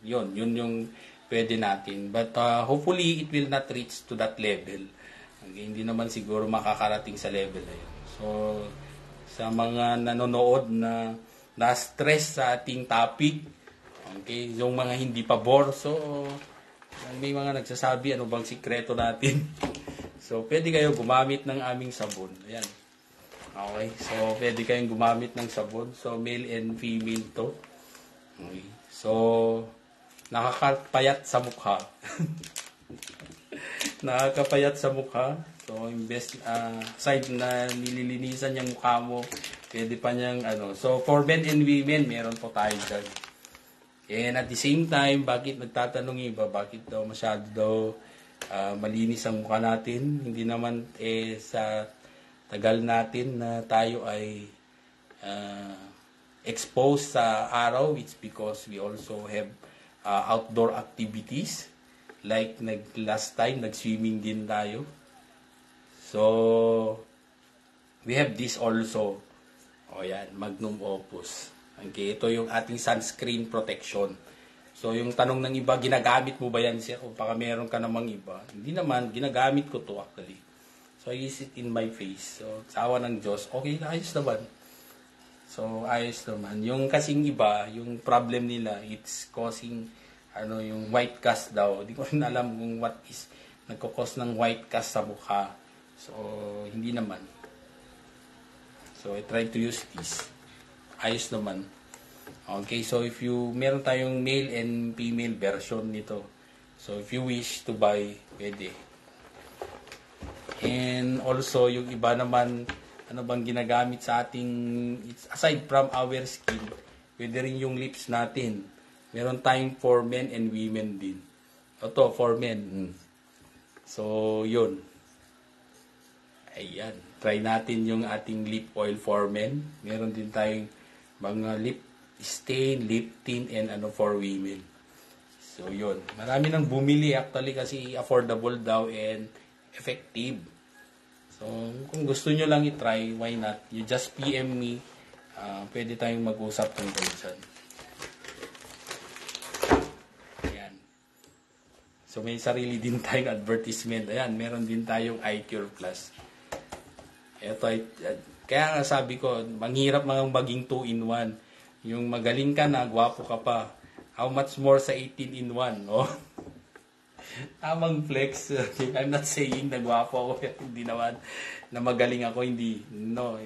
yun yung pwede natin. But hopefully, it will not reach to that level. Okay, hindi naman siguro makakarating sa level na yun. So, sa mga nanonood na na-stress sa ating topic, okay, yung mga hindi pabor, so may mga nagsasabi ano bang sikreto natin. So pwede kayo gumamit ng aming sabon. Ayan. Okay, so pwede kayong gumamit ng sabon. So male and female to. Okay. So nakakapayat sa mukha. Nakakapayat sa mukha. So, imbes side na nililinisan yung mukha mo, pwede pa niyang So, for men and women, meron po tayo dyan. And at the same time, bakit nagtatanong iba, bakit daw masyado daw malinis ang mukha natin? Hindi naman sa tagal natin na tayo ay exposed sa araw. It's because we also have outdoor activities. Like last time, nag-swimming din tayo. So, we have this also. O yan, Magnum Opus. Okay, ito yung ating sunscreen protection. So, yung tanong ng iba, ginagamit mo ba yan siya? O baka meron ka namang iba. Hindi naman, ginagamit ko to actually. So, I use it in my face. So, sa awa ng Diyos, okay, ayos naman. So, ayos naman. Yung kasing iba, yung problem nila, it's causing, yung white cast daw. Hindi ko rin alam kung what is nagkukos ng white cast sa mukha. So, hindi naman. So, I try to use this. Ayos naman. Okay, so if meron tayong male and female version nito. So, if you wish to buy, pwede. And also, yung iba naman, ano bang ginagamit sa ating, aside from our skin, pwede rin yung lips natin. Meron tayong for men and women din. Ito, for men. So, yun. Ayan. Try natin yung ating lip oil for men. Meron din tayong mga lip stain, lip tint, and for women. So, yun. Marami nang bumili actually kasi affordable daw and effective. So, kung gusto nyo lang i-try, why not? You just PM me. Pwede tayong mag-usap tungkol dyan. Ayan. So, may sarili din tayong advertisement. Ayan, meron din tayong iCure Plus. Ito ay, kaya nga sabi ko, manghirap mga maging 2-in-1. Yung magaling ka na, gwapo ka pa. How much more sa 18-in-1, no? Tamang flex. I'm not saying na gwapo ako. Hindi naman na magaling ako. Hindi. No.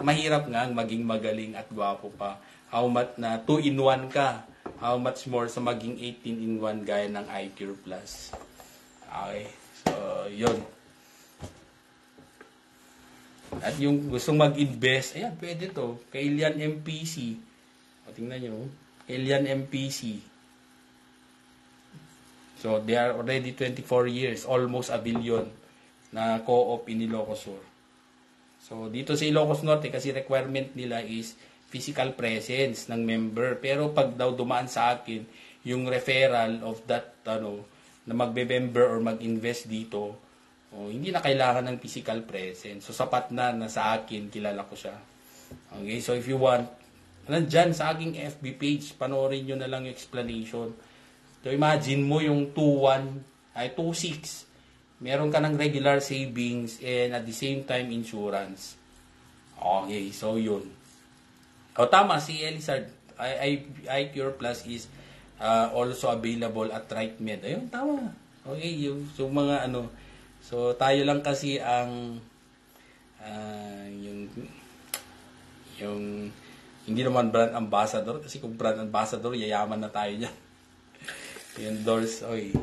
Mahirap nga maging magaling at gwapo pa. How much na 2-in-1 ka. How much more sa maging 18-in-1 gaya ng iCure Plus. Okay. So, yun. At yung gustong mag-invest, ayan, pwede to. Kailian MPC. O, tingnan nyo. Kailian MPC. So, they are already 24 years, almost a billion na co-op in Ilocos Sur. So, dito sa Ilocos Norte, kasi requirement nila is physical presence ng member. Pero pag daw dumaan sa akin, yung referral of that, na magbe-member or mag-invest dito, hindi na kailangan ng physical presence. So, sapat na sa akin, kilala ko siya. Okay, so if you want, nandyan sa aking FB page, panoorin nyo na lang yung explanation. So, imagine mo yung 2.6. Meron ka ng regular savings and at the same time insurance. Okay, so yun. O tama, si Elizard, iCure Plus is also available at RightMed. Ayun, tama. Okay, yung mga ano. So, tayo lang kasi ang yung hindi naman brand ambassador kasi kung brand ambassador, yayaman na tayo niyan. Yung doors, oy.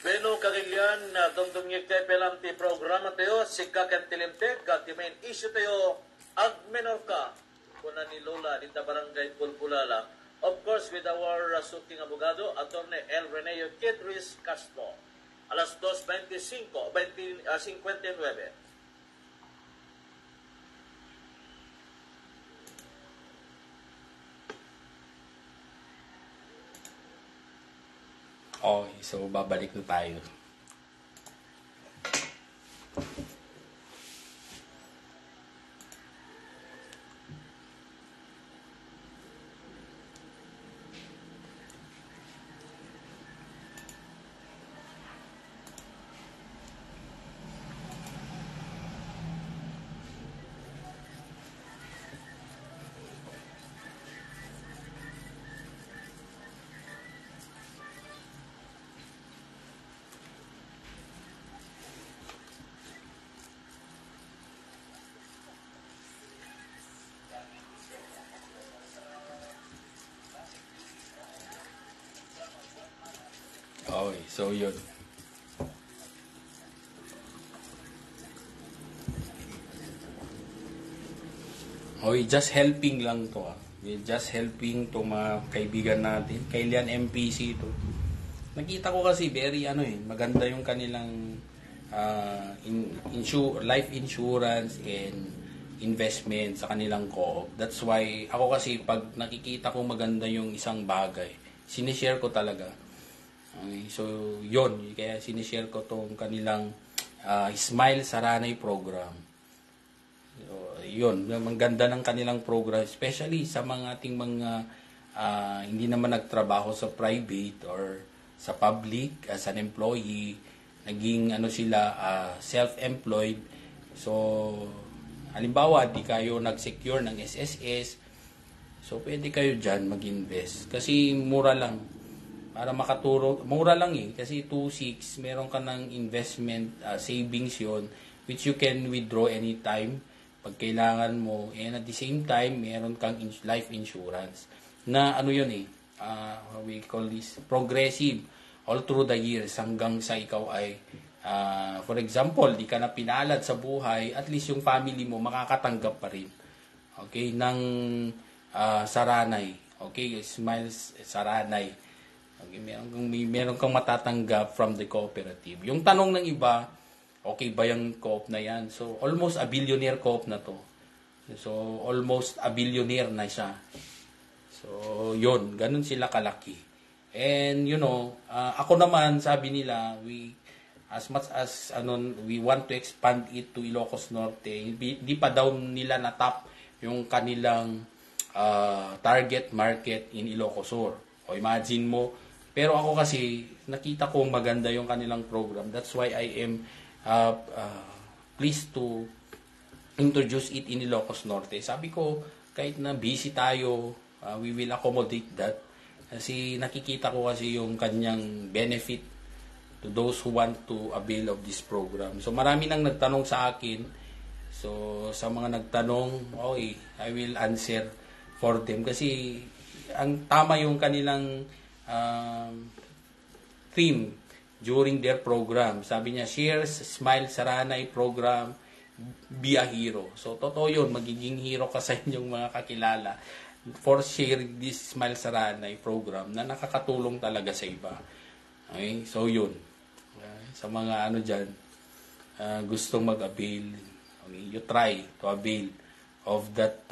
Beno kagilian na dumdumgyek tayo pelam ti programa tayo, sika kan tilimtek, ti main issue tayo, agmenor ka, kuna ni Lola, dita barangay Pulpulala. Of course, with our suking abogado, Atty. El Reneo Kedris Castro. Alas 2:59. Okay, so babalik na tayo. Okay, so yun. Okay, just helping lang to Just helping to mga kaibigan natin. Kailan MPC to. Nakita ko kasi very maganda yung kanilang life insurance and investment sa kanilang co-op. That's why ako kasi pag nakikita ko maganda yung isang bagay, sinishare ko talaga. Okay, so yun, kaya sinishare ko tong kanilang Smile Saranay program. So, yun, ang ganda ng kanilang program, especially sa mga ating mga hindi naman nagtrabaho sa private or sa public as an employee, naging sila self-employed. So halimbawa di kayo nag-secure ng SSS, so pwede kayo dyan mag-invest kasi mura lang para makaturo, mura lang kasi 2.6 meron ka ng investment savings yon which you can withdraw anytime pag kailangan mo, and at the same time meron kang life insurance na we call this progressive all through the years hanggang sa ikaw ay for example, di ka na pinalad sa buhay, at least yung family mo makakatanggap pa rin. Okay, ng Saranay. Okay, Smiles Saranay. Okay, meron kang matatanggap from the cooperative. Yung tanong ng iba, okay ba yung co-op na yan? So, almost a billionaire co-op na to. So, almost a billionaire na siya. So, yun, ganun sila kalaki. And, ako naman, sabi nila, as much as we want to expand it to Ilocos Norte, di pa daw nila natap yung kanilang target market in Ilocos Sur. O imagine mo, pero ako kasi nakita ko maganda yung kanilang program. That's why I am pleased to introduce it in Ilocos Norte. Sabi ko, kahit na busy tayo, we will accommodate that. Kasi nakikita ko kasi yung kanyang benefit to those who want to avail of this program. So marami nang nagtanong sa akin. So sa mga nagtanong, okay, I will answer for them kasi ang tama yung kanilang theme during their program. Sabi niya, Shares Smile Saranay program, be a hero. So totoo yun, magiging hero ka sa inyong mga kakilala for sharing this Smile Saranay program na nakakatulong talaga sa iba. Okay, so yun. Sa mga dyan, gustong mag-avail, okay, you try to avail of that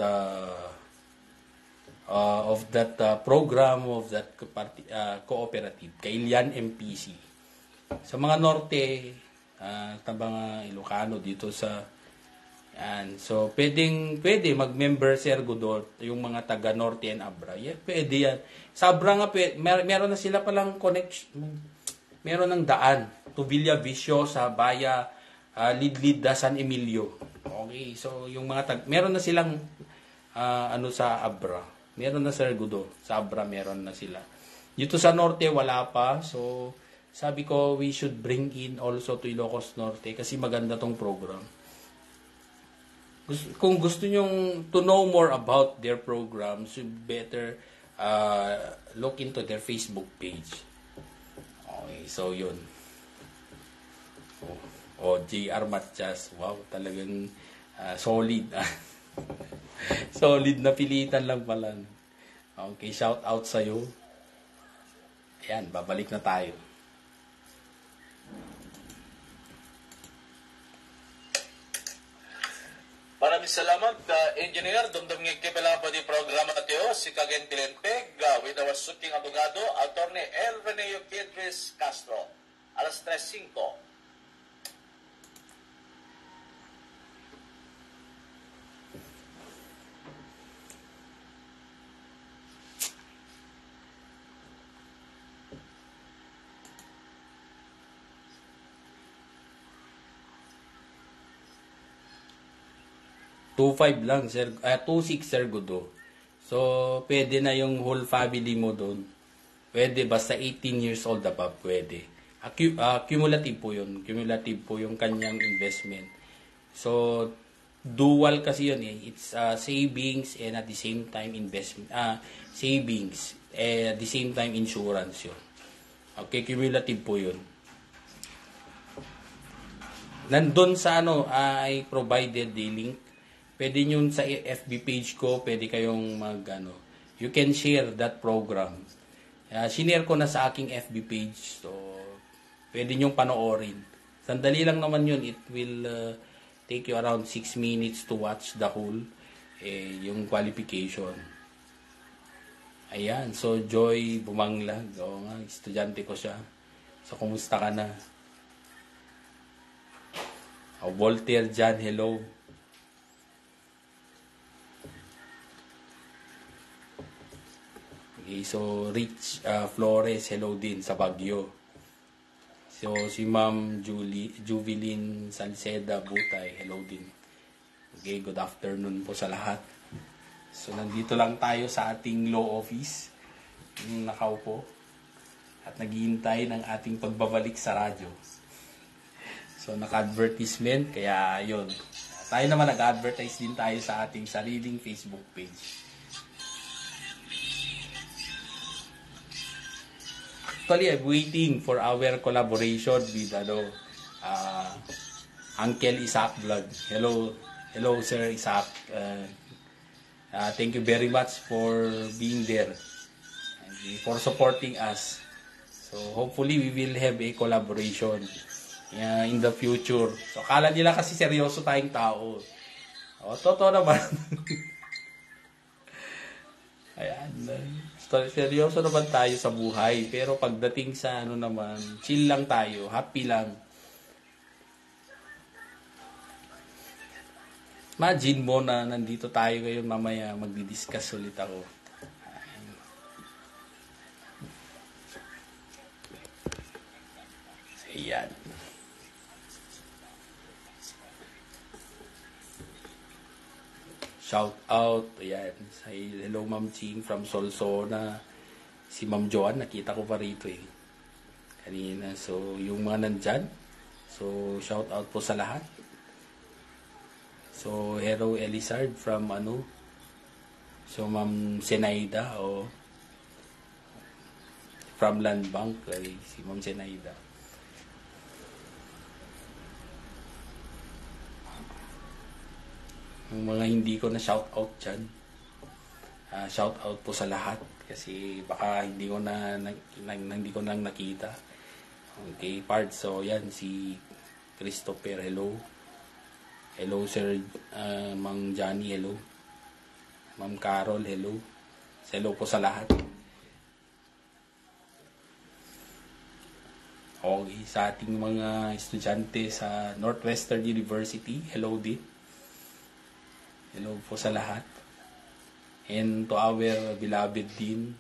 program, of that cooperative, Kailian MPC. Sa mga Norte, sa mga Ilocano dito sa so pwede mag-member si Ergodor, yung mga taga Norte and Abra. Yeah, pwede yan. Sa Abra nga, meron na sila palang connection, meron ng daan to Villa Viciosa, Baya, Lidlida, San Emilio. Okay, so yung mga meron na silang ano sa Abra. Meron na Sir Gudo. Sa Abra meron na sila. Dito sa Norte wala pa. So sabi ko we should bring in also to Ilocos Norte kasi maganda tong program. Kung gusto nyong to know more about their programs, you better look into their Facebook page. Okay, so yun. JR Matias. Wow, talagang solid. Solid na pilitan lang pala. Okay, shout out sa'yo. Ayan, babalik na tayo. Maraming salamat, Engineer. Dumdum ng kipelapa di programa tayo, si Kagen Tilenteg, with our shooting abogado, Attorney El Reneo Pedres Castro. Alas 3:05. $2.5 lang, sir. 2.6, Sir Gudo. So, pwede na yung whole family mo doon. Pwede, basta 18 years old above, pwede. Cumulative po yun. Cumulative po yung kanyang investment. So, dual kasi yun eh. It's savings and at the same time investment. Savings, at the same time insurance yun. Okay, cumulative po yun. Nandun sa I provided the link. Pwede nyo sa FB page ko, pwede kayong you can share that program. Sinare ko na sa aking FB page. So, pwede nyo panoorin. Sandali lang naman yun. It will take you around 6 minutes to watch the whole, yung qualification. Ayan. So, Joy Bumanglag. Oo nga, estudyante ko siya. So, kumusta ka na? Voltaire Jan, hello. Okay, so Rich Flores, hello din sa Baguio. So si Ma'am Juvilin Salceda Butay, hello din. Okay, good afternoon po sa lahat. So nandito lang tayo sa ating law office, nakaupo at naghihintay ng ating pagbabalik sa radyo. So naka-advertisement, kaya yun. Tayo naman nag-advertise din tayo sa ating sariling Facebook page. Actually, I'm waiting for our collaboration with Uncle Isaac Vlog. Hello Sir Isaac. Thank you very much for being there and for supporting us. So hopefully we will have a collaboration in the future. So akala nila kasi seryoso tayong tao. Totoo naman. Ayan. Seryoso naman tayo sa buhay. Pero pagdating sa naman, chill lang tayo. Happy lang. Imagine mo na nandito tayo ngayon mamaya. Magdi-discuss ulit ako. Ayan. Shout out, ayan, hello Ma'am Ching from Solsona. Si Ma'am Joan, nakita ko pa rito kanina. So, yung mga nandyan, so shout out po sa lahat. So, Hero Elizard from so Ma'am Senaida from Land Bank, si Ma'am Senaida. Yung mga hindi ko na shout out dyan, shout out po sa lahat kasi baka hindi ko nang nakita. Okay, part. So yan, si Christopher, hello. Hello Sir Mang Johnny, hello. Ma'am Carol, hello. Hello po sa lahat. Okay, sa ating mga estudyante sa Northwestern University, hello din. Hello po sa lahat. And to our beloved din,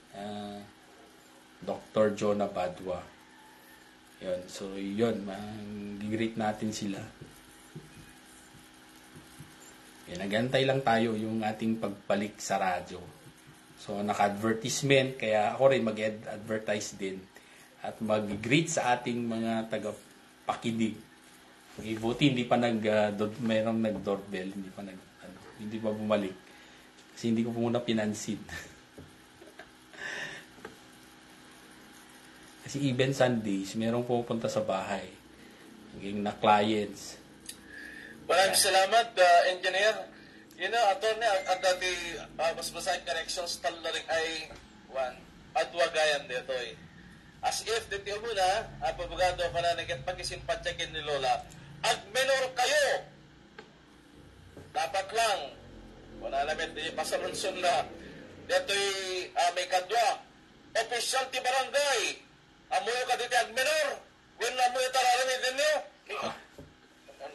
Dr. Jonah Badwa. Yun. So, yun. Mag-greet natin sila. nagantay lang tayo yung ating pagbalik sa radyo. So, naka-advertisement, kaya ako rin mag-advertise din at mag-greet sa ating mga taga-pakinig. Okay, buti hindi pa mayroong nag-doorbell, hindi pa bumalik. Kasi hindi ko po muna pinansin. Kasi even Sundays, merong pupunta sa bahay. Naging na clients. Maraming salamat, engineer. You know, attorney, at dati, mas masayang connections talaring ay, adwagayan dito eh. As if, dito mo na, pabugado ka na, pag-isimpatyakin ni Lola, at minor kayo! Dapat lang, wala namin, di pasalunsun na, dito'y may kadwa, official ti barangay, amuyo ka dito at minor, when amuyo talaramid ninyo,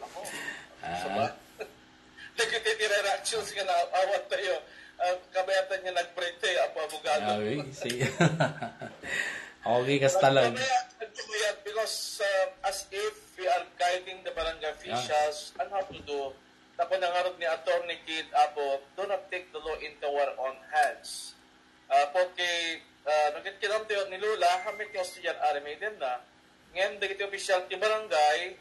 ako, saba, nagtitira reactions ka na, awat tayo, kabayatan niya nag-break tayo, abogado. Okay, kas talaga. Because as if we are guiding the barangay officials on how to do, tapos nangarap ni Attorney Kid Apo, do not take the law into our own hands. Porque, nagkikiram tayo ni Lula, kami kayo yan army din na, ngayon, dagiti official ti barangay,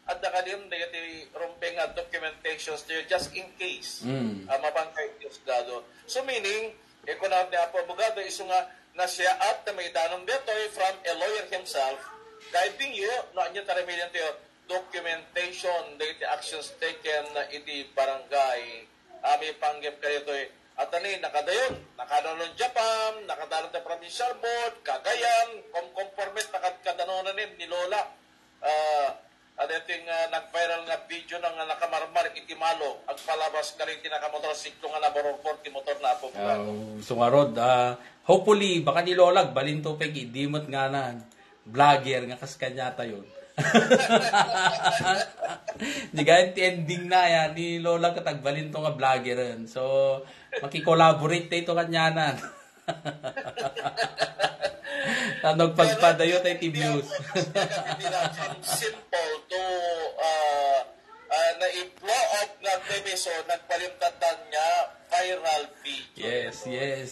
at nakalim, dagiti rumpeng documentations tayo just in case, mabangkay ti Osgado. So meaning, kung na Apo abogado, iso nga, na siya at na may danong dito from a lawyer himself, guiding you, na niya taramilin tayo, documentation, the actions taken na iti barangay, may panggap kayo ito at nakadayon, nakadanon Japan, nakadanon na provincial board, Cagayan, conformate, nakadanonan ni Lola, at iting nag-viral nga video ng nakamarmar itimalo, ang palabas ka rin tinakamotor, siklo nga nabarong 40 motor na po. Sungarod, hopefully, baka ni Lola, balinto pegi, dimot nga na, vlogger nga kaskanyata yun. Di ganit ending na yan ni Lola katagbalin to nga vlogger yun. So makikolaborate tayo kanyanan. Tanog pagpadayo tayo views. Simple to na i-blow up ng episode nagpalimtatan niya viral video. Yes,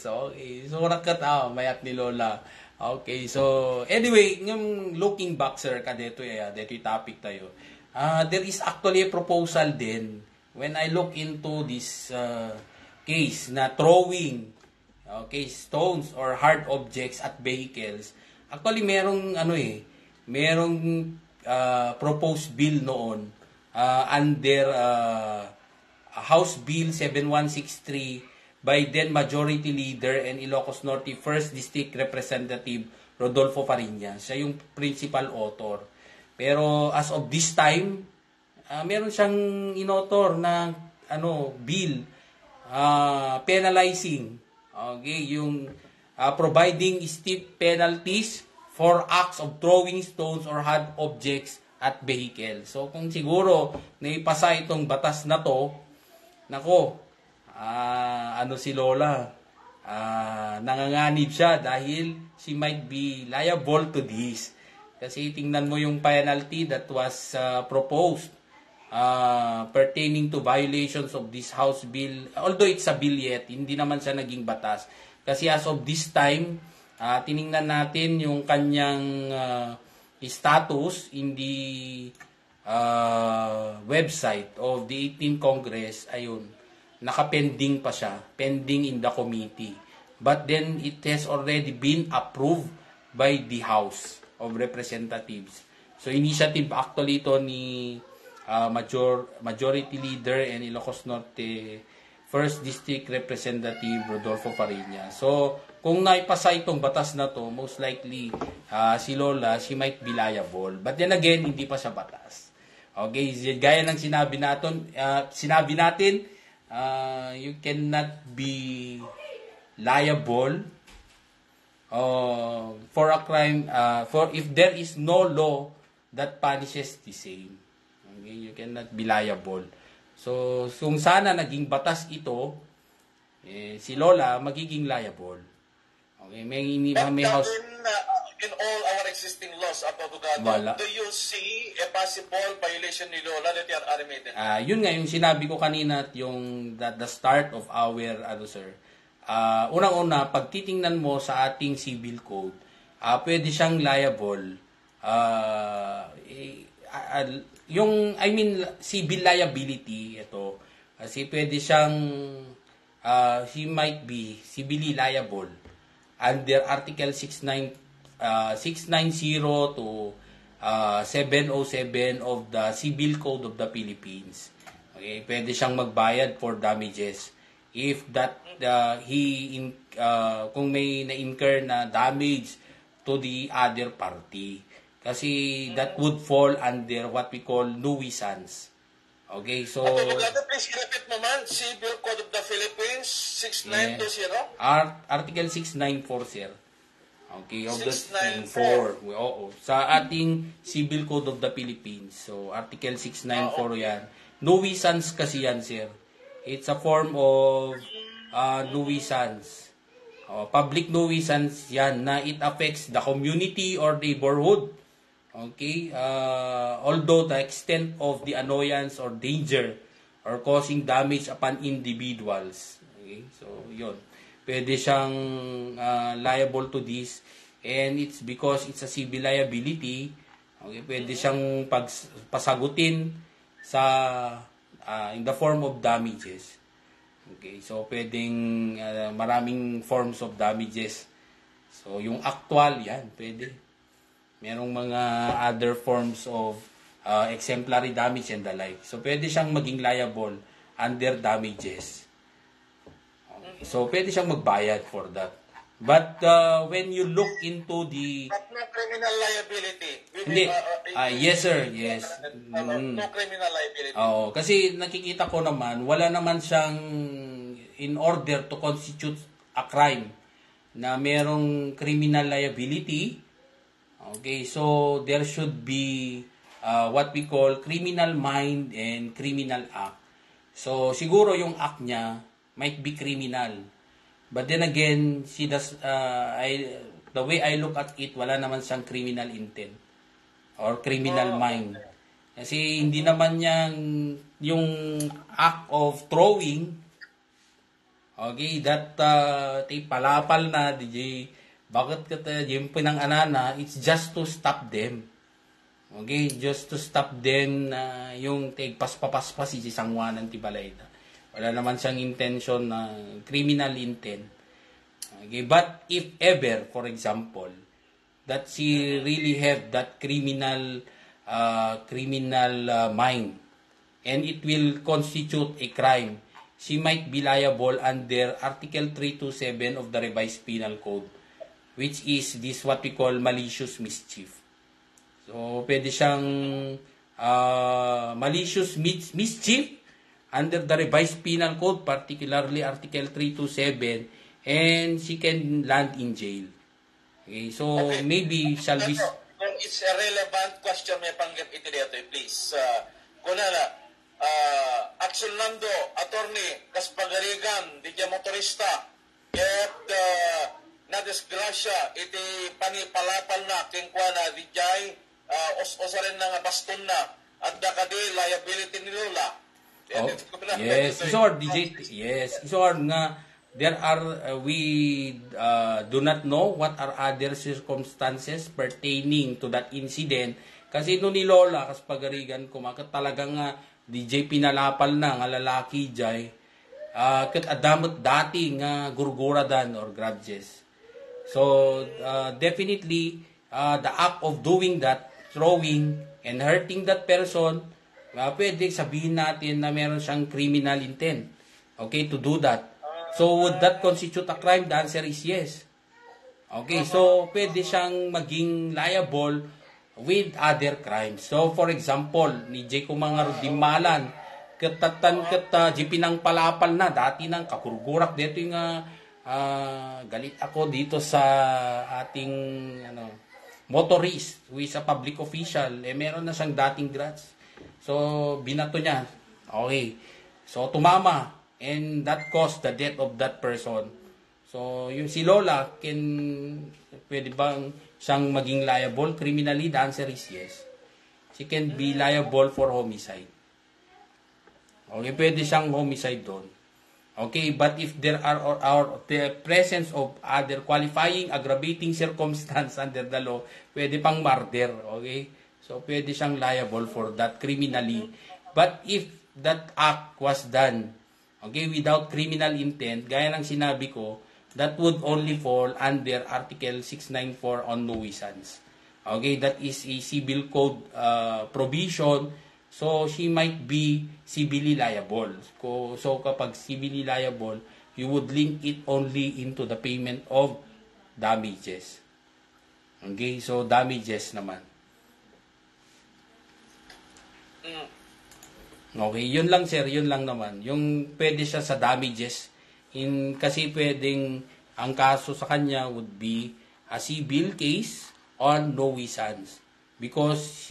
okay. So rakat mayat ni Lola. Okay, so anyway, yung looking back sir, dito yung topic tayo. There is actually a proposal din when I look into this case na throwing stones or hard objects at vehicles. Actually merong proposed bill noon under House Bill 7163 by then Majority Leader and Ilocos Norte 1st District Representative Rodolfo Fariñas. Siya yung principal author. Pero as of this time, meron siyang inauthor na bill penalizing yung providing steep penalties for acts of throwing stones or hard objects at vehicle. So kung siguro naipasa itong batas na to, nako, si Lola, nanganganib siya dahil she might be liable to this. Kasi tingnan mo yung penalty that was proposed pertaining to violations of this House Bill. Although it's a bill yet, hindi naman siya naging batas. Kasi as of this time, tiningnan natin yung kanyang status in the website of the 18th Congress. Ayun, nakapending pa siya, pending in the committee. But then it has already been approved by the House of Representatives. So initiative actually ito ni Majority Leader and Ilocos Norte 1st District Representative Rodolfo Fariñas. So kung naipasa itong batas na to, most likely si Lola, she might be liable. But then again, hindi pa siya batas. Okay, gaya ng sinabi natin, you cannot be liable for a crime for if there is no law that punishes the same. Okay, you cannot be liable. So kung sana naging batas ito, si Lola magiging liable. Okay, may house. In all our existing laws, abogado, Wala. do you see a possible violation ni Lola that you are admitted? Yun nga yung sinabi ko kanina at yung the start of our sir. Unang-una, pag titingnan mo sa ating civil code, pwede siyang liable. Civil liability, ito, kasi pwede siyang, he might be civilly liable under Article 690 to 707 of the Civil Code of the Philippines. Okay, pwede siyang magbayad for damages if that kung may na-incur na damage to the other party. Kasi that would fall under what we call nuisance. Okay, so Abogado, please repeat mo man, Civil Code of the Philippines, 6920? Article 694, sir. Okay, of the 694. Oo, sa ating Civil Code of the Philippines. So, Article 694 yan. Nuisance kasi yan, sir. It's a form of nuisance. Public nuisance yan na it affects the community or neighborhood. Okay? Although the extent of the annoyance or danger or causing damage upon individuals. Okay? So, yun. Pwede siyang liable to this, and it's because it's a civil liability. Okay, pwede siyang pasagutin sa in the form of damages. Okay, so pwedeng maraming forms of damages. So yung actual yan, pwede. Merong mga other forms of exemplary damage and the like. So pwede siyang maging liable under damages. So, pwede siyang magbayad for that. But when you look into the... But no criminal liability. Hindi. Yes, sir. Yes. No criminal liability. Oo. Kasi nakikita ko naman, wala naman siyang in order to constitute a crime na merong criminal liability. Okay. So, there should be what we call criminal mind and criminal act. So, siguro yung act niya might be criminal. But then again, the way I look at it, wala naman siyang criminal intent or criminal mind. Kasi hindi naman yung act of throwing, okay, that palapal na, DJ, bakit ka yung pinang-anana, it's just to stop them. Okay, just to stop them yung paspas-paspas si sangwanan ti balay. Wala naman siyang intention na criminal intent. Okay, but if ever, for example, that she really have that criminal mind and it will constitute a crime, she might be liable under Article 327 of the Revised Penal Code, which is this what we call malicious mischief. So, pwede siyang malicious mischief under the Revised Penal Code, particularly Article 327, and she can land in jail. Okay, so maybe shall be... It's a relevant question, may panggap ito dito, please. Kunala, Axel Nando, attorney, kaspagarigan, di dya motorista, at na-disgrasya, iti panipalapal na, kingkwa na, di dya, rin na nga baston na, at dakadi, liability ni Lola. Yes, isor DJ. Yes, isor nga there are we do not know what are other circumstances pertaining to that incident kasi no ni Lola kas pagarigan ko talagang DJ pinalapal na nga lalaki jay ket adamot dati nga gurgura dan or grudges. So definitely the act of doing that, throwing and hurting that person, pwede sabihin natin na meron siyang criminal intent. Okay, to do that. So, would that constitute a crime? The answer is yes. Okay, so pwede siyang maging liable with other crimes. So, for example, ni Jay kung mga rudimalan, di pinang palapal na, dati nang kakurgurak, dito yung galit ako dito sa ating motorist who is a public official, meron na siyang dating grudge. So, binato niya. Okay. So, tumama. And that caused the death of that person. So, yung si Lola, pwede bang siyang maging liable criminally? The answer is yes. She can be liable for homicide. Okay, pwede siyang homicide doon. Okay, but if there are the presence of other qualifying aggravating circumstance under the law, pwede pang murder. Okay? So, pwede siyang liable for that criminally. But if that act was done, okay, without criminal intent, gaya ng sinabi ko, that would only fall under Article 694 on nuisance. Okay, that is a civil code provision. So, she might be civilly liable. So, kapag civilly liable, you would link it only into the payment of damages. Okay, so damages naman. Okay, yun lang sir, yun lang naman. Yung pwede siya sa damages, kasi pwedeng ang kaso sa kanya would be a civil case on nuisance. Because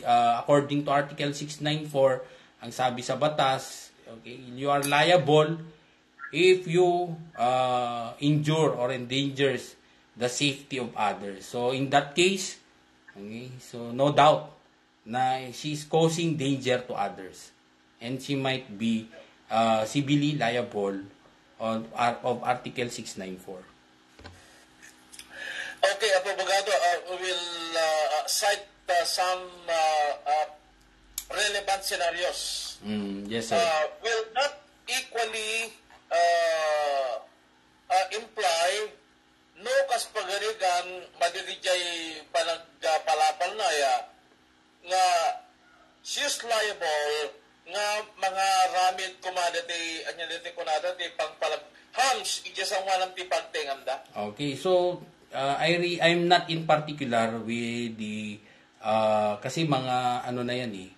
according to Article 694, ang sabi sa batas, okay, you are liable if you injure or endangers the safety of others. So in that case, okay, so no doubt na she's causing danger to others. And she might be civilly liable of Article 694. Okay, Abogado, we will cite some relevant scenarios. Yes, sir. Will not equally imply no kas pagarigan madirijay panagpalapal na ya nga she's liable nga mga ramid commodity anya kunada ti pangpalag hams ijasang walang ti pagtinganda. Okay, so I'm not in particular with the kasi mga ano na yan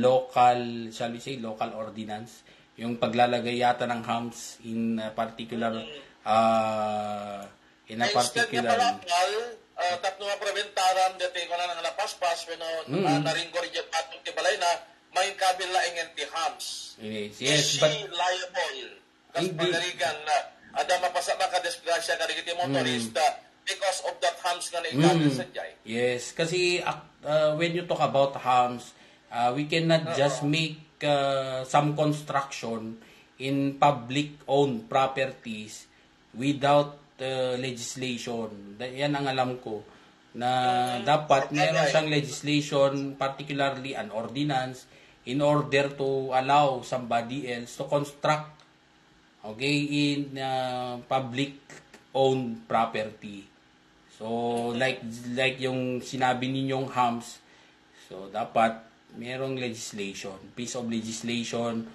local, shall we say, local ordinance. Yung paglalagay yata ng hams in a particular in a particular tapno nga preventaran dati ko na nang napaspas pero naringgo rin yung patong tibalay na may kabila ingen ti hams. Yes, is but she liable? Kas pagarigan na ada mapasa ka disgrasya ka digiti motorista because of that hams nga naikabil sa jay. Yes, kasi when you talk about hams, we cannot just make some construction in public-owned properties without legislation. Yan ang alam ko na dapat meron siyang legislation, particularly an ordinance, in order to allow somebody else to construct, okay, in public-owned property. So, like yung sinabi ninyong hams, so dapat merong legislation, piece of legislation,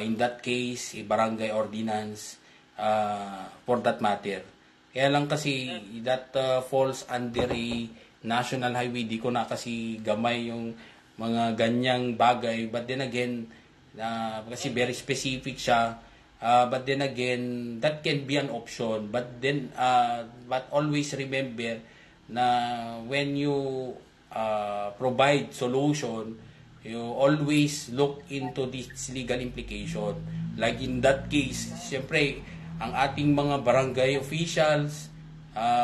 in that case, a barangay ordinance, for that matter. Kaya lang kasi that falls under a national highway, di ko na kasi gamay yung mga ganyang bagay, but then again, kasi very specific siya, but then again, that can be an option, but always remember na when you provide solution, you always look into this legal implication. Like in that case, siyempre, ang ating mga barangay officials,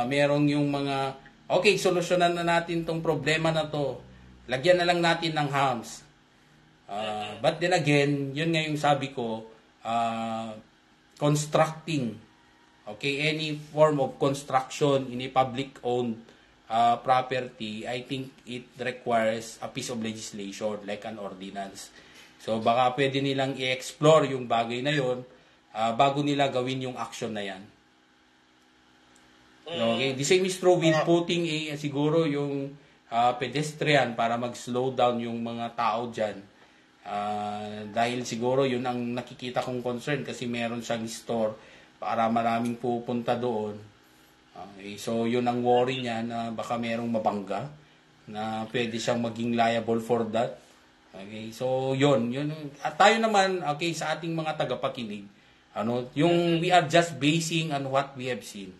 merong yung mga, okay, solusyonan na natin tong problema na to. Lagyan na lang natin ng hams. But then again, yun nga yung sabi ko, constructing, okay, any form of construction in a public-owned property, I think it requires a piece of legislation like an ordinance. So baka pwede nilang i-explore yung bagay na yon bago nila gawin yung action na yan. Okay, the same is true with putting siguro yung pedestrian para mag-slow down yung mga tao dyan. Dahil siguro yun ang nakikita kong concern kasi meron siyang store para maraming pupunta doon. Okay, so yun ang worry niya na baka merong mabangga na pwede siyang maging liable for that. Okay, so yun. At tayo naman, okay, sa ating mga tagapakinig, yung we are just basing on what we have seen.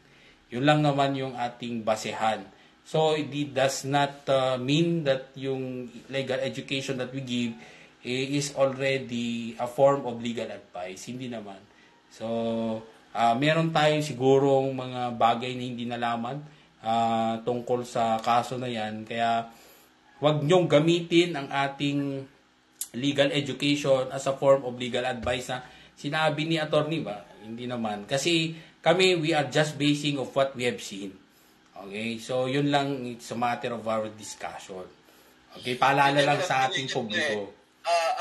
Yun lang naman yung ating basehan. So it does not mean that yung legal education that we give is already a form of legal advice. Hindi naman. So meron tayong sigurong mga bagay na hindi nalaman tungkol sa kaso na yan. Kaya huwag nyong gamitin ang ating legal education as a form of legal advice na sinabi ni attorney ba? Hindi naman. Kasi kami, we are just basing of what we have seen. Okay? So, yun lang, it's a matter of our discussion. Okay? Paalala lang sa ating publiko.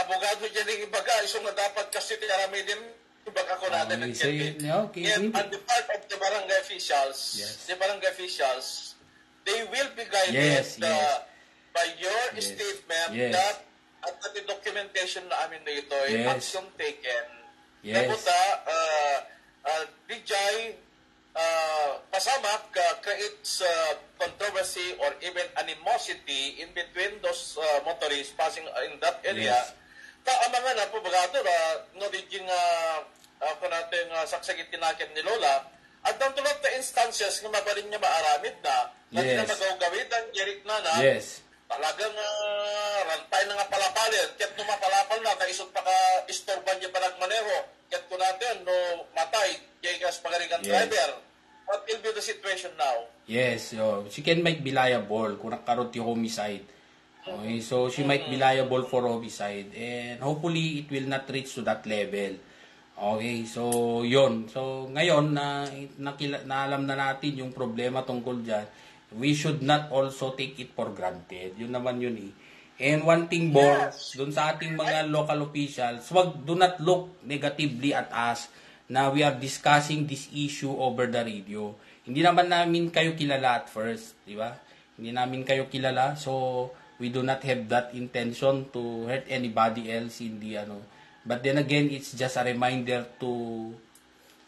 Abogado dyan yung ibaga, isang na dapat kasi tinarami din ibaga ko natin ng Okay. And on the part of the barangay officials, they will be guided by your statement that at the documentation na amin na ito ay action taken. Nabuta, Bijay, pasamak creates controversy or even animosity in between those motorists passing in that area. Ang na po bagado no diging ako natin saksagit tinakin ni Lola at nang tulad na instances nga mabalin niya maaramid na na magawgawid ang gerik na talagang rantay na nga palapalit ket no mapalapal na kaisod pa ka istorban niya parang manero ket ko natin no matay kay gas pagarigan driver. What will be the situation now? Yes, she can make be liable kung nagkaroon ti homicide. Okay, so she might be liable for homicide and hopefully it will not reach to that level. Okay, so yun. So ngayon na alam na natin yung problema tungkol dyan, we should not also take it for granted. Yun naman yun eh. And one thing more, dun sa ating mga local officials, do not look negatively at us na we are discussing this issue over the radio. Hindi naman namin kayo kilala at first, di ba? Hindi namin kayo kilala, so we do not have that intention to hurt anybody else in the But then again, it's just a reminder to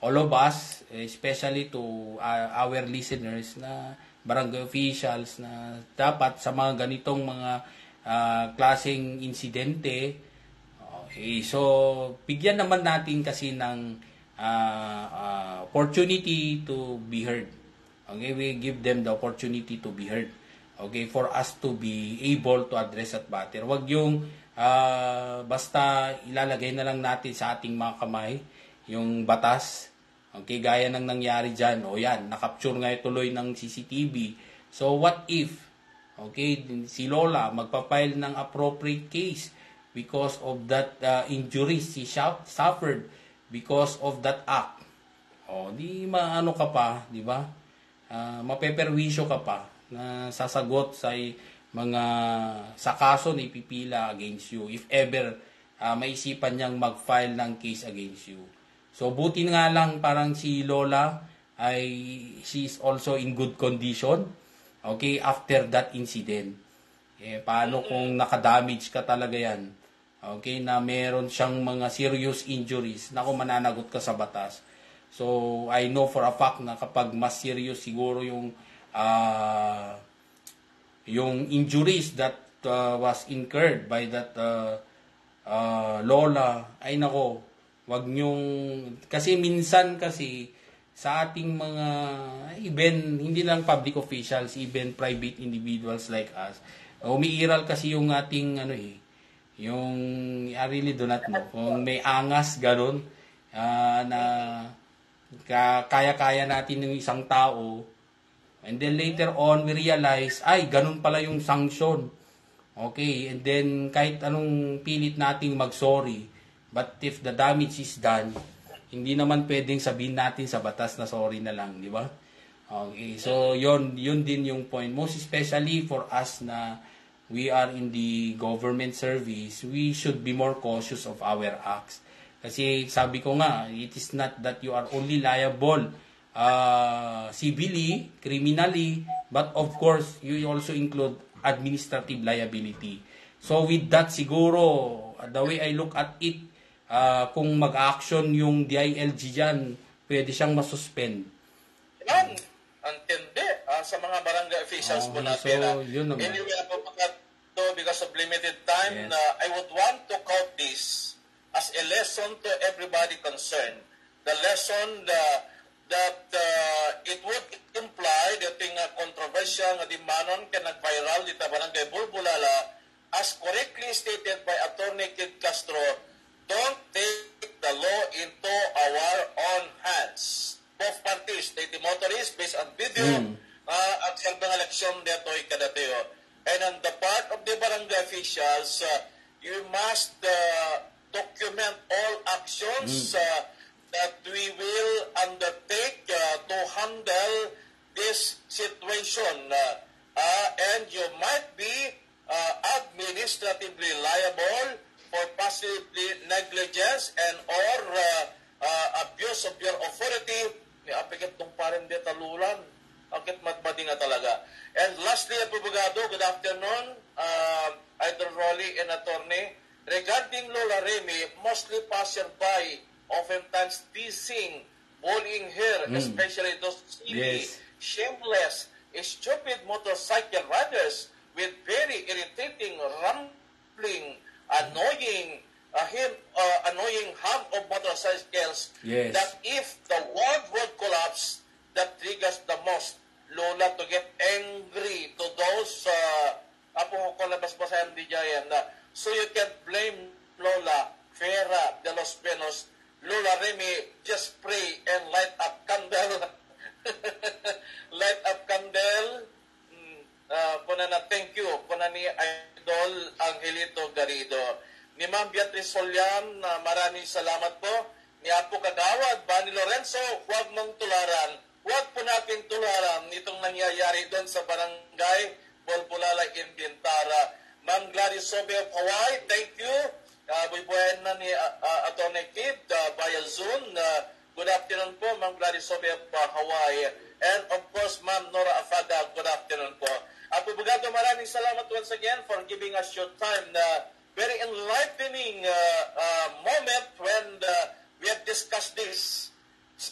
all of us, especially to our listeners na barangay officials na dapat sa mga ganitong mga klaseng insidente, okay, so bigyan naman natin kasi ng opportunity to be heard. Okay, we give them the opportunity to be heard. Okay, for us to be able to address that matter. Wag yung basta ilalagay na lang natin sa ating mga kamay yung batas. Okay, gaya ng nangyari dyan. O yan, nakapture nga tuloy ng CCTV. So what if, okay, si Lola magpapile ng appropriate case because of that injuries she suffered because of that act. O, di maano ka pa, di ba? Mapeperwisyo ka pa na sasagot sa mga sa kaso na ipipila against you if ever maisipan niyang mag-file ng case against you. So buti nga lang parang si Lola ay she's also in good condition, okay, after that incident. Paano kung nakadamage ka talaga yan, okay, na meron siyang mga serious injuries, naku, mananagot ka sa batas. So I know for a fact na kapag mas serious siguro yung injuries that was incurred by that Lola, ay nako, wag nyong, kasi minsan kasi sa ating mga even hindi lang public officials, even private individuals like us, umiiral kasi yung ating yung I really do not know kung may angas ganun na kaya-kaya natin ng isang tao. And then later on, we realize, ay, ganun pala yung sanction. Okay, and then kahit anong pilit nating mag-sorry, but if the damage is done, hindi naman pwedeng sabihin natin sa batas na sorry na lang, di ba? Okay, so yon din yung point. Most especially for us na we are in the government service, we should be more cautious of our acts. Kasi sabi ko nga, it is not that you are only liable civilly, criminally, but of course, you also include administrative liability. So with that siguro, the way I look at it, kung mag-action yung DILG dyan, pwede siyang masuspend. Yan, antindi sa mga barangay officials po natin. So, yun naman. Anyway, because of limited time, I would want to count this as a lesson to everybody concerned. The lesson that it would imply that yung controversial nga dimanon ka nag-viral dito barangay Bulbulala, as correctly stated by Attorney Kid Castro, don't take the the law into our own hands. Both parties, the motorists based on video, at mga leksyon dito ay kadatayo. And on the part of the barangay officials, you must document all actions that we will undertake to handle this situation. And you might be administratively liable for possibly negligence and or abuse of your authority. Apikit tong parang di talulan. Akit matbadi nga talaga. And lastly, Abogado, good afternoon. Idol Rolly and Attorney. Regarding Lola Remy, mostly passerby, oftentimes teasing, bullying her, especially those silly, shameless, stupid motorcycle riders with very irritating, rambling, annoying hum of motorcycles. Yes. That if the world would collapse, that triggers the most Lola to get angry to those apo ko labas-basayan di jayan so you can blame Lola Fera de los Pinos. Lola Remy, just pray and light up candle. Light up candle. Kuna na thank you. Kuna ni Idol Angelito Garrido. Ni Ma'am Beatrice Solian, maraming salamat po. Ni Apo Kagawad, Bani Lorenzo, huwag mong tularan. Huwag po natin tularan itong nangyayari doon sa barangay Bolbolala, Inventara. Ma'am Gladys Sobe of Hawaii, thank you. Bubuhayan na ni Atty. Kid via Zoom. Good afternoon po, Ma'am Gladys Sobe of Hawaii. And of course, Ma'am Nora Afaga, good afternoon po. Apo Bugado, maraming salamat once again for giving us your time na very enlightening moment when we have discussed this.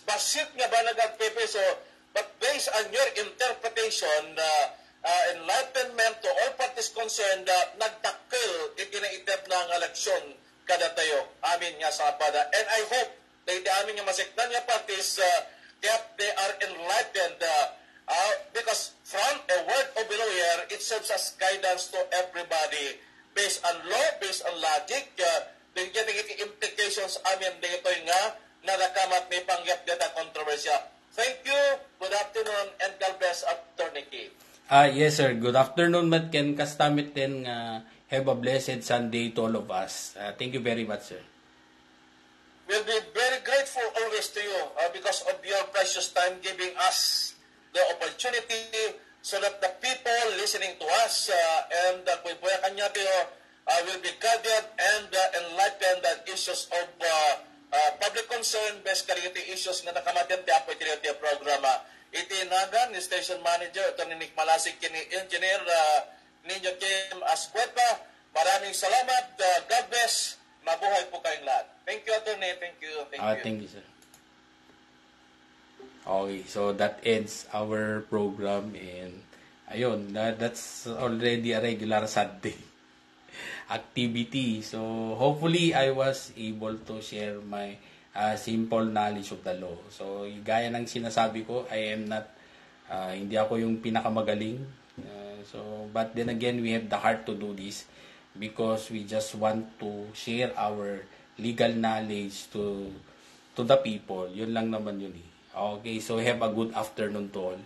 Basit nga ba nagagpepe? So, but based on your interpretation, enlightenment to all parties concerned, nagtakil itinaitep na ang eleksyon kada tayo. Amin nga sa apada. And I hope na iti amin nga masiknan nga parties that they are enlightened because from a word of the lawyer, it serves as guidance to everybody. Based on law, based on logic, bigyan ng implications amin dito nga narakamat may pangyap data kontrobersya. Thank you, good afternoon, and God bless Attorney Kid. Yes, sir. Good afternoon, Mat Ken Kastamit din. Have a blessed Sunday to all of us. Thank you very much, sir. We'll be very grateful always to you because of your precious time giving us the opportunity so that the people listening to us and kuibuyakan niya tayo will be guided and enlightened on issues of public concern, best kariti issues nga nakamatian ti apoy ti programa. Itinagan ni Station Manager, ito ni Nick Malasik, kini Engineer Ninyo Kim Ascueta. Maraming salamat. God bless. Mabuhay po kayong lahat. Thank you, Attorney. Thank you. Thank you, sir. Okay, so that ends our program and ayun, that's already a regular Sunday activity. So hopefully I was able to share my simple knowledge of the law. So gaya ng sinasabi ko, I am not hindi ako yung pinakamagaling. But then again, we have the heart to do this because we just want to share our legal knowledge to the people. Yun lang naman yun eh. Okay, so have a good afternoon to all.